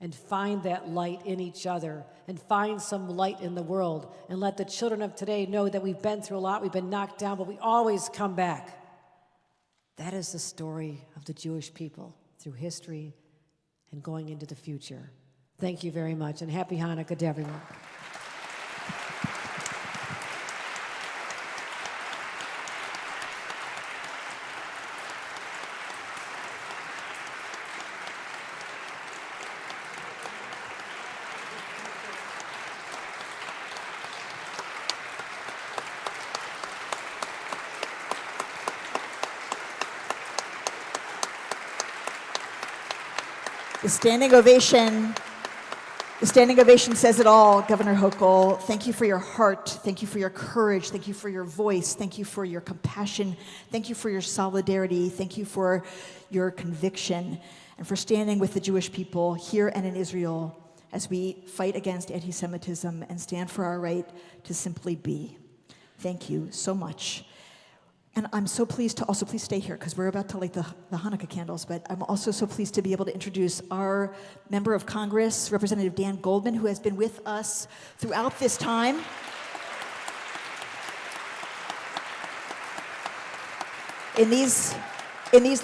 and find that light in each other and find some light in the world and let the children of today know that we've been through a lot, we've been knocked down, but we always come back. That is the story of the Jewish people through history and going into the future. Thank you very much, and happy Hanukkah to everyone. The standing ovation says it all, Governor Hochul. Thank you for your heart. Thank you for your courage. Thank you for your voice. Thank you for your compassion. Thank you for your solidarity. Thank you for your conviction and for standing with the Jewish people here and in Israel as we fight against anti-Semitism and stand for our right to simply be. Thank you so much. And I'm so pleased to also, please stay here because we're about to light the Hanukkah candles, but I'm also so pleased to be able to introduce our member of Congress, Representative Dan Goldman, who has been with us throughout this time. In these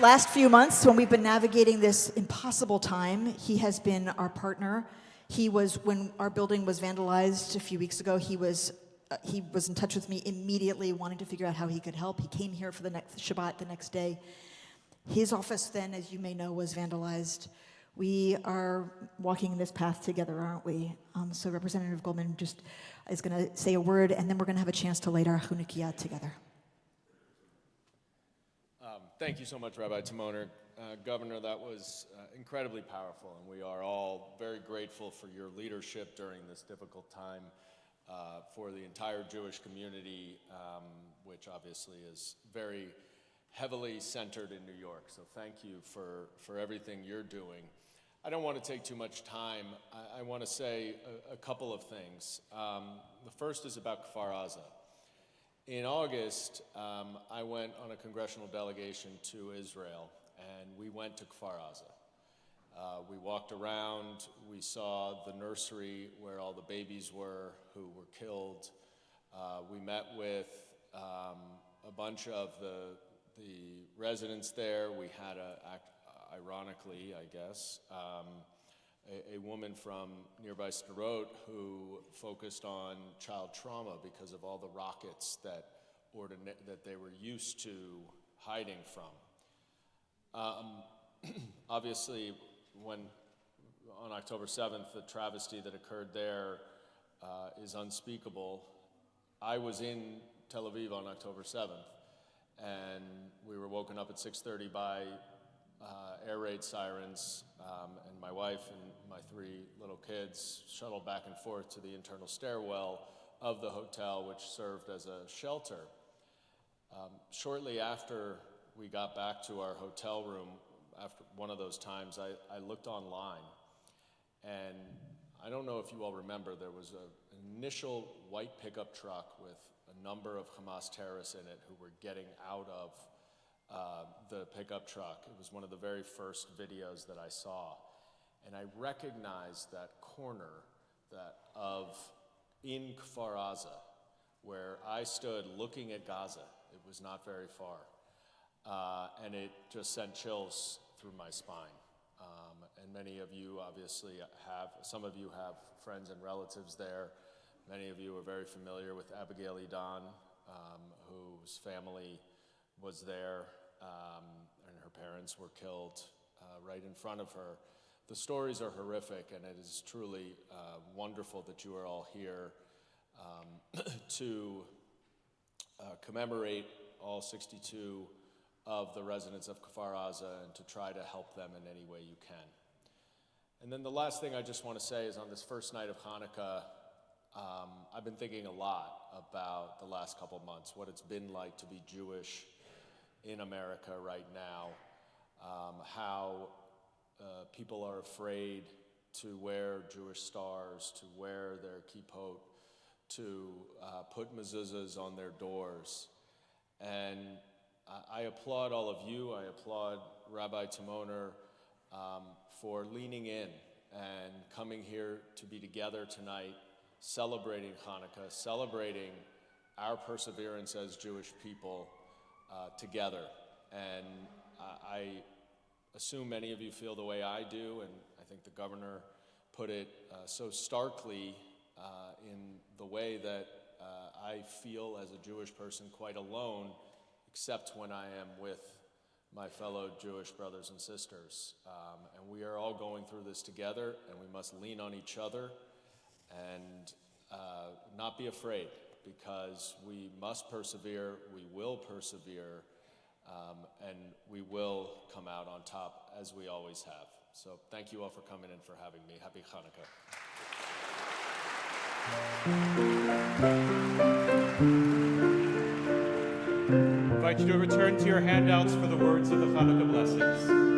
last few months, when we've been navigating this impossible time, he has been our partner. When our building was vandalized a few weeks ago, he was in touch with me immediately, wanting to figure out how he could help. He came here for the next Shabbat the next day. His office then, as you may know, was vandalized. We are walking this path together, aren't we? So Representative Goldman just is going to say a word, and then we're going to have a chance to light our Hanukkah together. Thank you so much, Rabbi Timoner. Governor, that was incredibly powerful, and we are all very grateful for your leadership during this difficult time. For the entire Jewish community, which obviously is very heavily centered in New York. So thank you for everything you're doing. I don't want to take too much time. I want to say a couple of things. The first is about Kfar Aza. In August, I went on a congressional delegation to Israel, and we went to Kfar Aza. We walked around, we saw the nursery where all the babies were who were killed. We met with a bunch of the residents there. We had, ironically, I guess, a woman from nearby Sderot who focused on child trauma because of all the rockets that they were used to hiding from. Obviously, when on October 7th, the travesty that occurred there is unspeakable. I was in Tel Aviv on October 7th, and we were woken up at 6:30 by air raid sirens, and my wife and my 3 little kids shuttled back and forth to the internal stairwell of the hotel, which served as a shelter. Shortly after we got back to our hotel room, after one of those times, I looked online, and I don't know if you all remember, there was an initial white pickup truck with a number of Hamas terrorists in it who were getting out of the pickup truck. It was one of the very first videos that I saw, and I recognized that corner in Kfar Aza, where I stood looking at Gaza. It was not very far, and it just sent chills through my spine. And many of you obviously some of you have friends and relatives there. Many of you are very familiar with Abigail Edan, whose family was there, and her parents were killed right in front of her. The stories are horrific, and it is truly wonderful that you are all here to commemorate all 62 of the residents of Kfar Aza and to try to help them in any way you can. And then the last thing I just want to say is on this first night of Hanukkah, I've been thinking a lot about the last couple months, what it's been like to be Jewish in America right now, how people are afraid to wear Jewish stars, to wear their kippot, to put mezuzahs on their doors. And I applaud all of you. I applaud Rabbi Timoner for leaning in and coming here to be together tonight, celebrating Hanukkah, celebrating our perseverance as Jewish people together. And I assume many of you feel the way I do, and I think the governor put it so starkly in the way that I feel as a Jewish person quite alone, except when I am with my fellow Jewish brothers and sisters. And we are all going through this together, and we must lean on each other and not be afraid, because we must persevere, we will persevere, and we will come out on top as we always have. So thank you all for coming and for having me. Happy Hanukkah. I invite you to return to your handouts for the words of the Hanukkah blessings.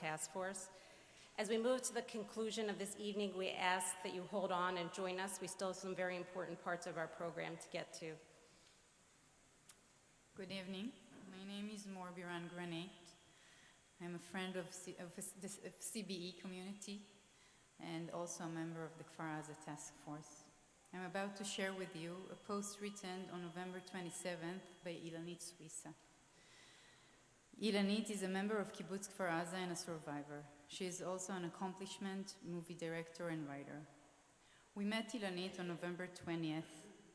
Task Force. As we move to the conclusion of this evening, we ask that you hold on and join us. We still have some very important parts of our program to get to. Good evening. My name is Morbiran Granate. I'm a friend of CBE community and also a member of the Kfar Aza task force. I'm about to share with you a post written on November 27th by Ilanit Suissa. Ilanit is a member of Kibbutz Kfar Aza and a survivor. She is also an accomplishment movie director and writer. We met Ilanit on November 20th.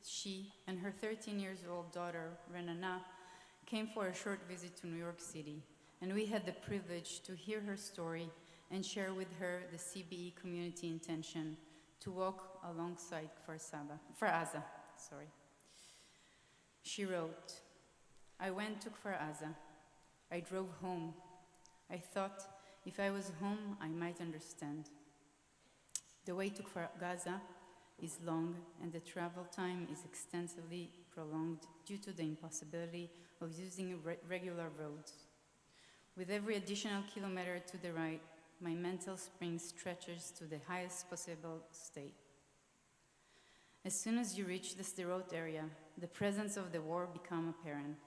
She and her 13-year-old daughter, Renana, came for a short visit to New York City, and we had the privilege to hear her story and share with her the CBE community intention to walk alongside Kfar Aza. She wrote, "I went to Kfar Aza. I drove home. I thought if I was home, I might understand. The way to Kfar Aza is long, and the travel time is extensively prolonged due to the impossibility of using regular roads. With every additional kilometer to the right, my mental spring stretches to the highest possible state. As soon as you reach the Sderot area, the presence of the war becomes apparent.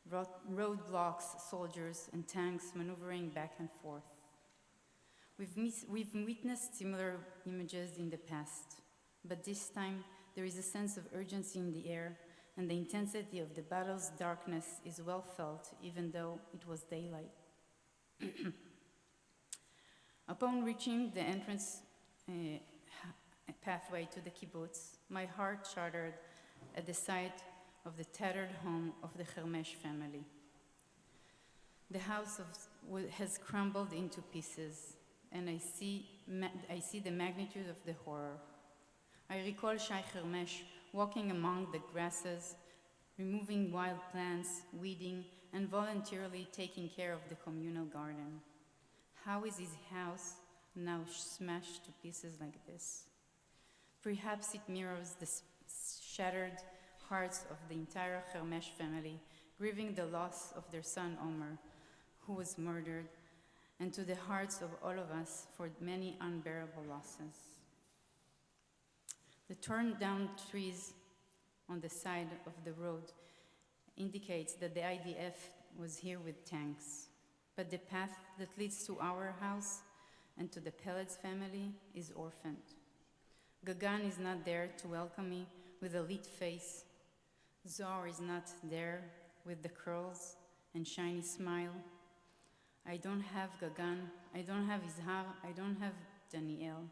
Roadblocks, soldiers, and tanks maneuvering back and forth. We've witnessed similar images in the past, but this time there is a sense of urgency in the air, and the intensity of the battle's darkness is well felt, even though it was daylight. Upon reaching the entrance pathway to the kibbutz, my heart shuddered at the sight of the tattered home of the Hermesh family. The house has crumbled into pieces, and I see the magnitude of the horror. I recall Shai Hermesh walking among the grasses, removing wild plants, weeding, and voluntarily taking care of the communal garden. How is his house now smashed to pieces like this? Perhaps it mirrors the shattered hearts of the entire Hermesh family, grieving the loss of their son Omer, who was murdered, and to the hearts of all of us for many unbearable losses. The torn down trees on the side of the road indicates that the IDF was here with tanks, but the path that leads to our house and to the Peletz family is orphaned. Gagan is not there to welcome me with a lit face. Zohar is not there with the curls and shiny smile. I don't have Gagan, I don't have Izhar, I don't have Daniel.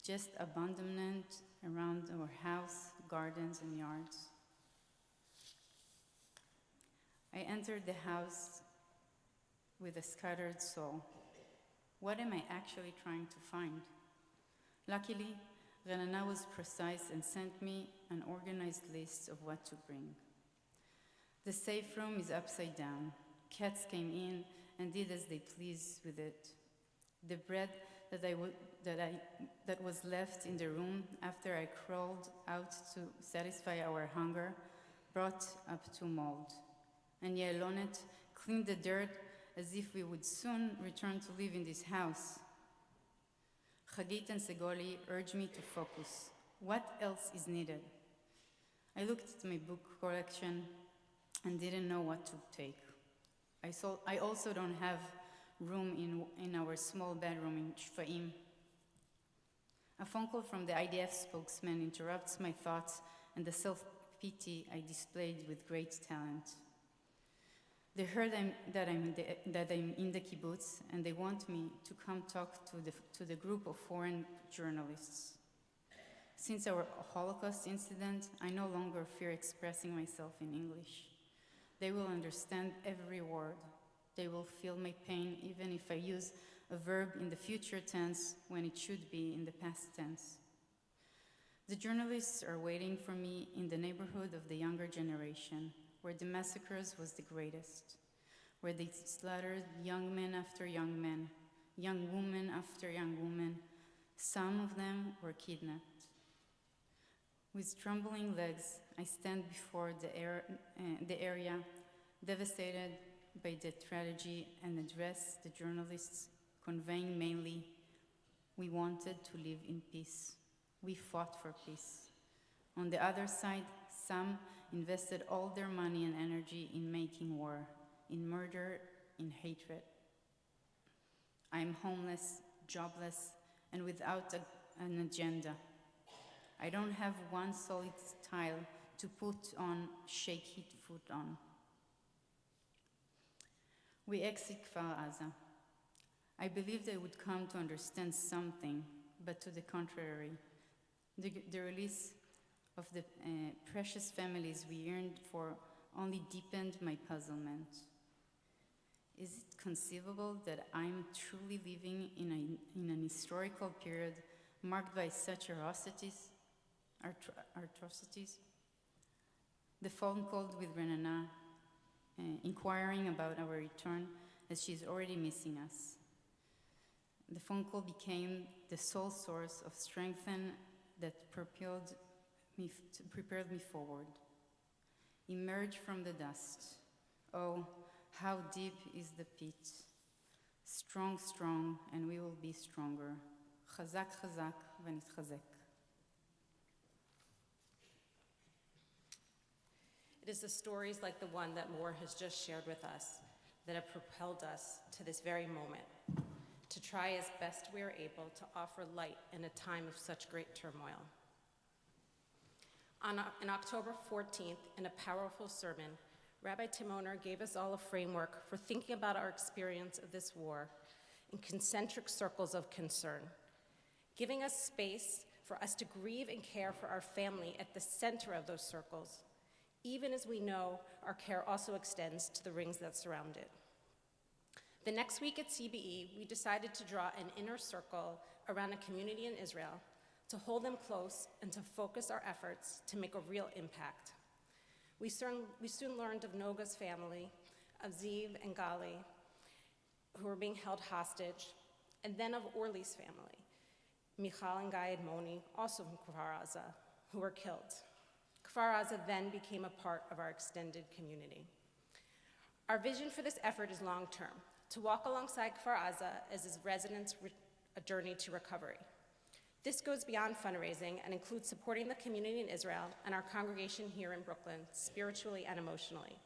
Just abandonment around our house, gardens, and yards. I entered the house with a scattered soul. What am I actually trying to find? Luckily, Renana was precise and sent me an organized list of what to bring. The safe room is upside down. Cats came in and did as they pleased with it. The bread that was left in the room after I crawled out to satisfy our hunger brought up to mold. And Yailonet cleaned the dirt as if we would soon return to live in this house. Chagit and Segoli urged me to focus. What else is needed? I looked at my book collection and didn't know what to take. I also don't have room in our small bedroom in Shfaim. A phone call from the IDF spokesman interrupts my thoughts and the self-pity I displayed with great talent. They heard that I'm in the kibbutz, and they want me to come talk to the group of foreign journalists. Since our Holocaust incident, I no longer fear expressing myself in English. They will understand every word. They will feel my pain even if I use a verb in the future tense when it should be in the past tense. The journalists are waiting for me in the neighborhood of the younger generation, where the massacres was the greatest, where they slaughtered young men after young men, young women after young woman. Some of them were kidnapped. With trembling legs, I stand before the area, devastated by the tragedy, and address the journalists, conveying mainly, we wanted to live in peace. We fought for peace. On the other side, some invested all their money and energy in making war, in murder, in hatred. I am homeless, jobless, and without an agenda. I don't have one solid style to put on, shake heat foot on. We exit Kfar Aza. I believed I would come to understand something, but to the contrary, the release of the precious families we yearned for only deepened my puzzlement. Is it conceivable that I'm truly living in an historical period marked by such atrocities? The phone call with Renana, inquiring about our return, as she's already missing us. The phone call became the sole source of strength that prepared me forward. Emerge from the dust. Oh, how deep is the pit. Strong, strong, and we will be stronger. Chazak, chazak, v'nitchazek. It is the stories like the one that Moore has just shared with us that have propelled us to this very moment, to try as best we are able to offer light in a time of such great turmoil. On October 14th, in a powerful sermon, Rabbi Timoner gave us all a framework for thinking about our experience of this war in concentric circles of concern, giving us space for us to grieve and care for our family at the center of those circles, even as we know our care also extends to the rings that surround it. The next week at CBE, we decided to draw an inner circle around a community in Israel, to hold them close and to focus our efforts to make a real impact. We soon learned of Noga's family, of Ziv and Gali, who were being held hostage, and then of Orly's family, Michal and Guy Edmoni, also from Kfar Aza, who were killed. Kfar Aza then became a part of our extended community. Our vision for this effort is long-term, to walk alongside Kfar Aza as its residents' a journey to recovery. This goes beyond fundraising and includes supporting the community in Israel and our congregation here in Brooklyn, spiritually and emotionally.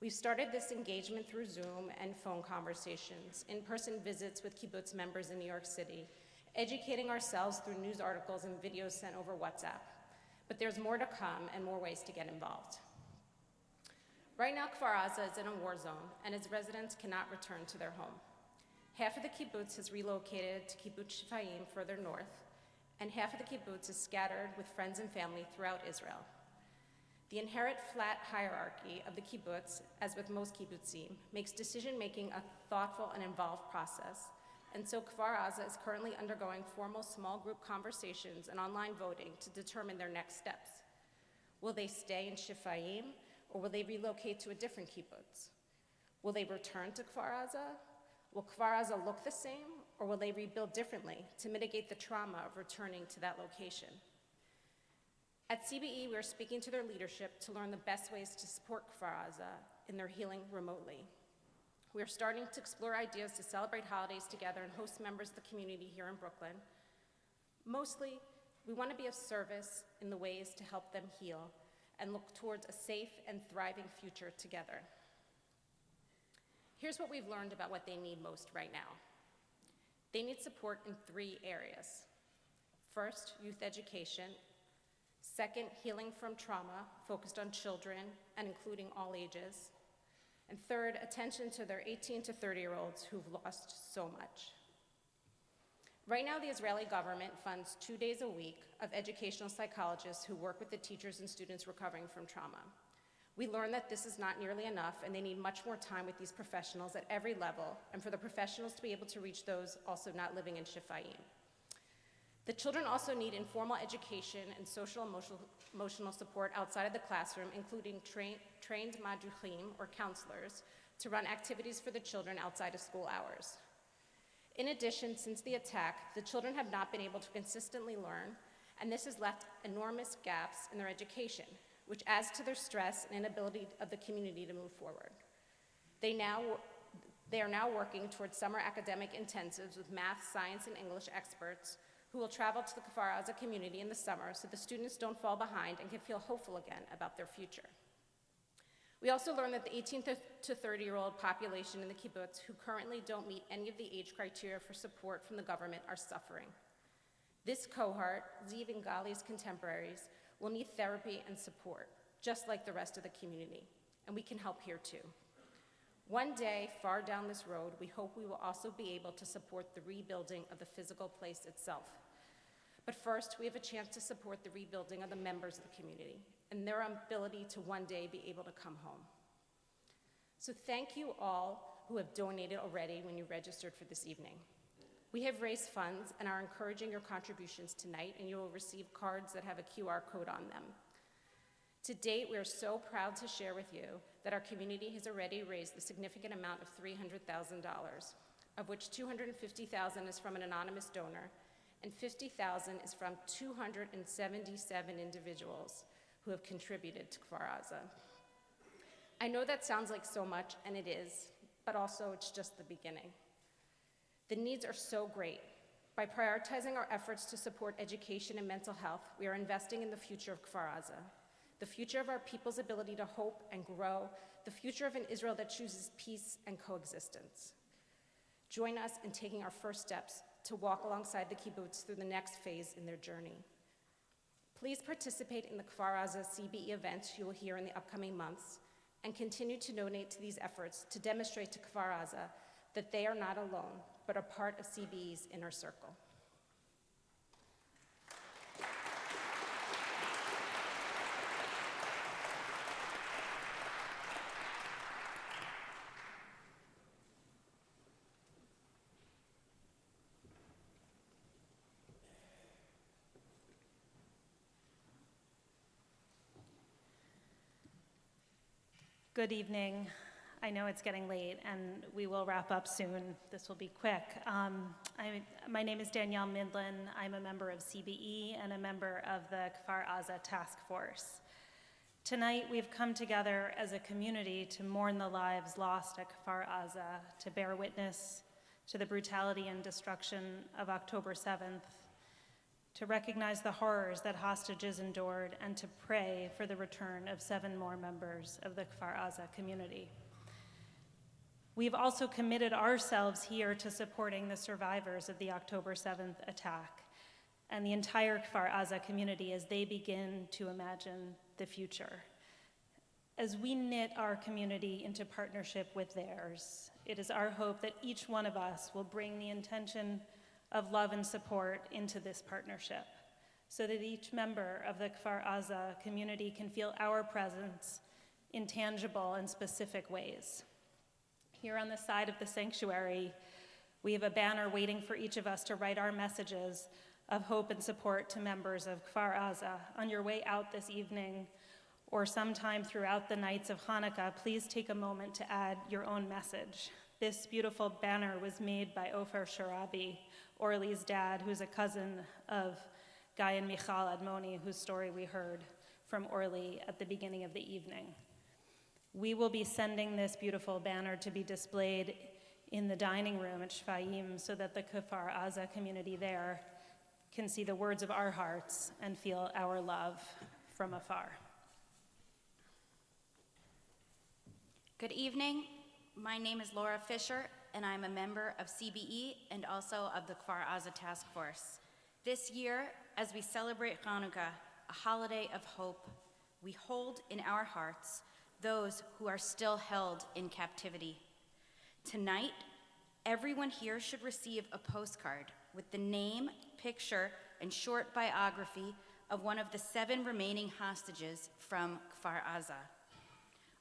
We've started this engagement through Zoom and phone conversations, in-person visits with kibbutz members in New York City, educating ourselves through news articles and videos sent over WhatsApp. But there's more to come and more ways to get involved. Right now, Kfar Aza is in a war zone, and its residents cannot return to their home. Half of the kibbutz has relocated to kibbutz Shifayim further north, and half of the kibbutz is scattered with friends and family throughout Israel. The inherent flat hierarchy of the kibbutz, as with most kibbutzim, makes decision-making a thoughtful and involved process, and so Kfar Aza is currently undergoing formal small group conversations and online voting to determine their next steps. Will they stay in Shifayim, or will they relocate to a different kibbutz? Will they return to Kfar Aza? Will Kfar Aza look the same, or will they rebuild differently to mitigate the trauma of returning to that location? At CBE, we are speaking to their leadership to learn the best ways to support Kfar Aza in their healing remotely. We are starting to explore ideas to celebrate holidays together and host members of the community here in Brooklyn. Mostly, we want to be of service in the ways to help them heal and look towards a safe and thriving future together. Here's what we've learned about what they need most right now. They need support in 3 areas. First, youth education. Second, healing from trauma, focused on children and including all ages. And third, attention to their 18 to 30-year-olds who've lost so much. Right now, the Israeli government funds 2 days a week of educational psychologists who work with the teachers and students recovering from trauma. We learned that this is not nearly enough, and they need much more time with these professionals at every level, and for the professionals to be able to reach those also not living in Shifayim. The children also need informal education and social emotional support outside of the classroom, including trained madruchim, or counselors, to run activities for the children outside of school hours. In addition, since the attack, the children have not been able to consistently learn, and this has left enormous gaps in their education, which adds to their stress and inability of the community to move forward. They are now working towards summer academic intensives with math, science, and English experts who will travel to the Kfar Aza community in the summer so the students don't fall behind and can feel hopeful again about their future. We also learned that the 18 to 30-year-old population in the kibbutz who currently don't meet any of the age criteria for support from the government are suffering. This cohort, Ziv and Gali's contemporaries, will need therapy and support, just like the rest of the community, and we can help here too. One day, far down this road, we hope we will also be able to support the rebuilding of the physical place itself. But first, we have a chance to support the rebuilding of the members of the community and their ability to one day be able to come home. So thank you all who have donated already when you registered for this evening. We have raised funds and are encouraging your contributions tonight, and you will receive cards that have a QR code on them. To date, we are so proud to share with you that our community has already raised a significant amount of $300,000, of which $250,000 is from an anonymous donor, and $50,000 is from 277 individuals who have contributed to Kfar Aza. I know that sounds like so much, and it is, but also it's just the beginning. The needs are so great. By prioritizing our efforts to support education and mental health, we are investing in the future of Kfar Aza, the future of our people's ability to hope and grow, the future of an Israel that chooses peace and coexistence. Join us in taking our first steps to walk alongside the kibbutz through the next phase in their journey. Please participate in the Kfar Aza CBE events you will hear in the upcoming months, and continue to donate to these efforts to demonstrate to Kfar Aza that they are not alone, but are part of CBE's inner circle. Good evening. I know it's getting late and we will wrap up soon. This will be quick. My name is Danielle Midland. I'm a member of CBE and a member of the Kfar Aza Task Force. Tonight we've come together as a community to mourn the lives lost at Kfar Aza, to bear witness to the brutality and destruction of October 7th, to recognize the horrors that hostages endured, and to pray for the return of 7 more members of the Kfar Aza community. We've also committed ourselves here to supporting the survivors of the October 7th attack and the entire Kfar Aza community as they begin to imagine the future. As we knit our community into partnership with theirs, it is our hope that each one of us will bring the intention of love and support into this partnership, so that each member of the Kfar Aza community can feel our presence in tangible and specific ways. Here on the side of the sanctuary, we have a banner waiting for each of us to write our messages of hope and support to members of Kfar Aza. On your way out this evening, or sometime throughout the nights of Hanukkah, please take a moment to add your own message. This beautiful banner was made by Ofer Sharabi, Orly's dad, who's a cousin of Guy and Michal Admoni, whose story we heard from Orly at the beginning of the evening. We will be sending this beautiful banner to be displayed in the dining room at Shfaim so that the Kfar Aza community there can see the words of our hearts and feel our love from afar. Good evening. My name is Laura Fisher, and I'm a member of CBE and also of the Kfar Aza Task Force. This year, as we celebrate Hanukkah, a holiday of hope, we hold in our hearts those who are still held in captivity. Tonight, everyone here should receive a postcard with the name, picture, and short biography of one of the 7 remaining hostages from Kfar Aza.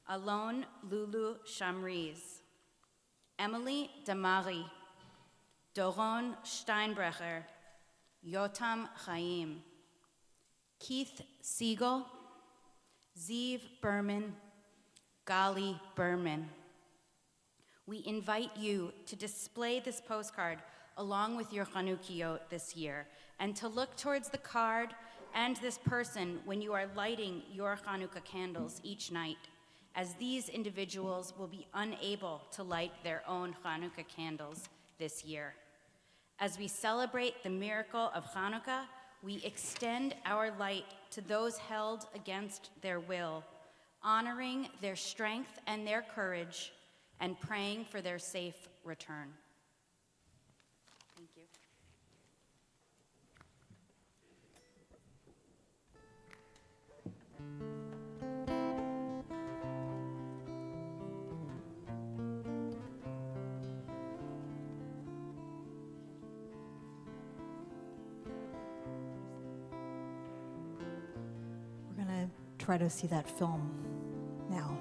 Alon Lulu Shamriz, Emily Damari, Doron Steinbrecher, Yotam Chaim, Keith Siegel, Ziv Berman, Gali Berman. We invite you to display this postcard along with your Chanukiot this year, and to look towards the card and this person when you are lighting your Hanukkah candles each night, as these individuals will be unable to light their own Hanukkah candles this year. As we celebrate the miracle of Hanukkah, we extend our light to those held against their will, honoring their strength and their courage, and praying for their safe return. Thank you. We're going to try to see that film now.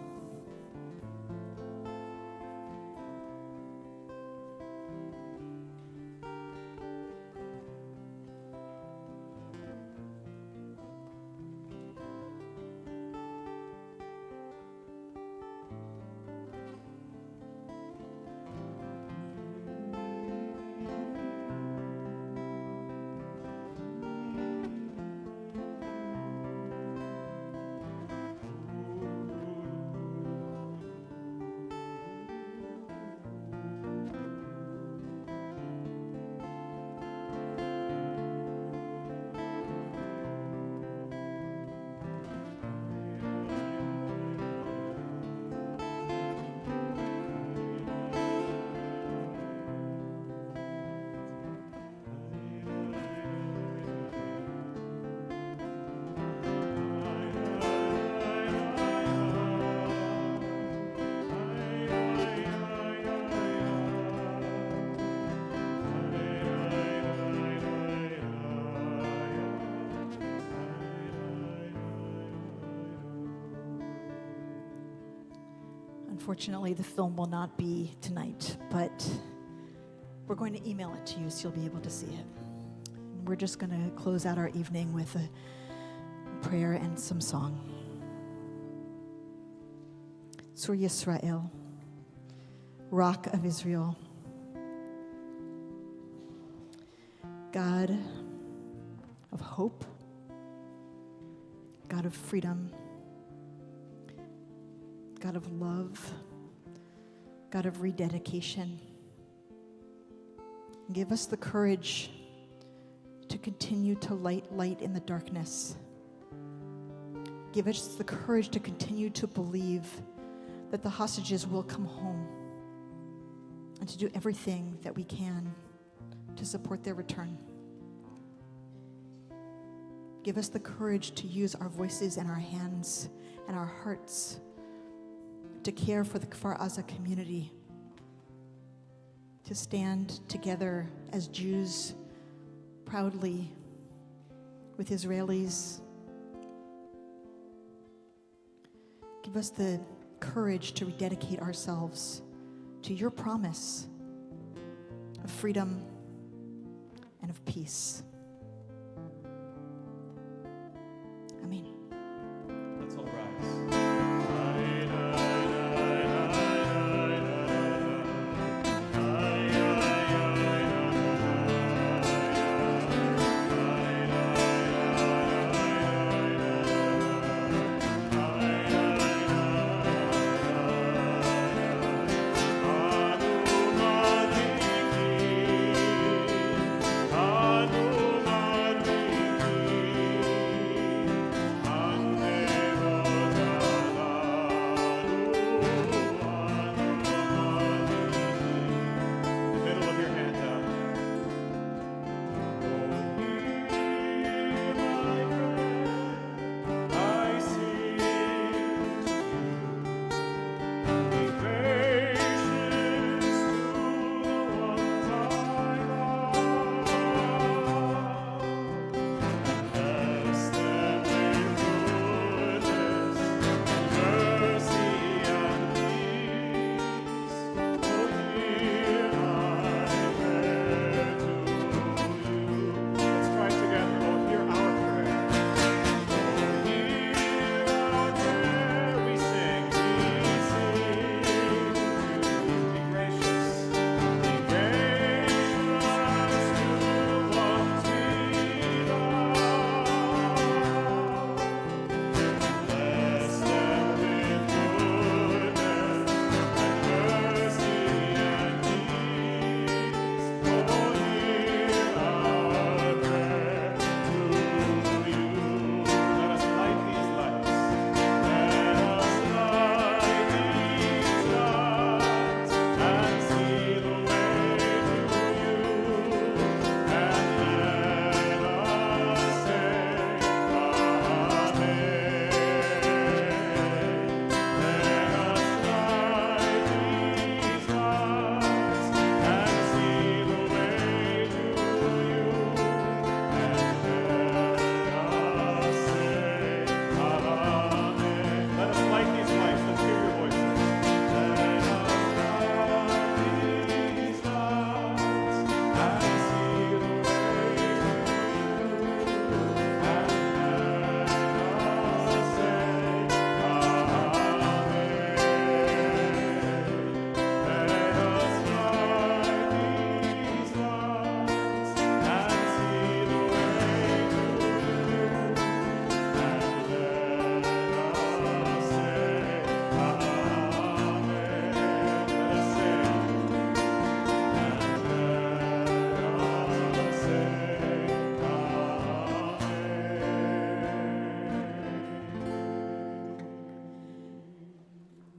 Unfortunately, the film will not be tonight, but we're going to email it to you so you'll be able to see it. We're just going to close out our evening with a prayer and some song. Sur Yisrael, Rock of Israel, God of hope, God of freedom, God of love, God of rededication. Give us the courage to continue to light in the darkness. Give us the courage to continue to believe that the hostages will come home and to do everything that we can to support their return. Give us the courage to use our voices and our hands and our hearts to care for the Kfar Aza community, to stand together as Jews proudly with Israelis. Give us the courage to rededicate ourselves to your promise of freedom and of peace. Amen. Let's all rise. Hanukkah.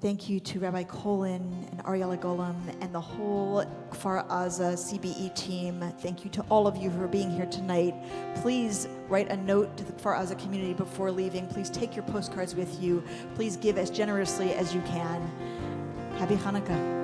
Thank you to Rabbi Colin and Ariella Golem and the whole Kfar Aza CBE team. Thank you to all of you for being here tonight. Please write a note to the Kfar Aza community before leaving. Please take your postcards with you. Please give as generously as you can. Happy Hanukkah.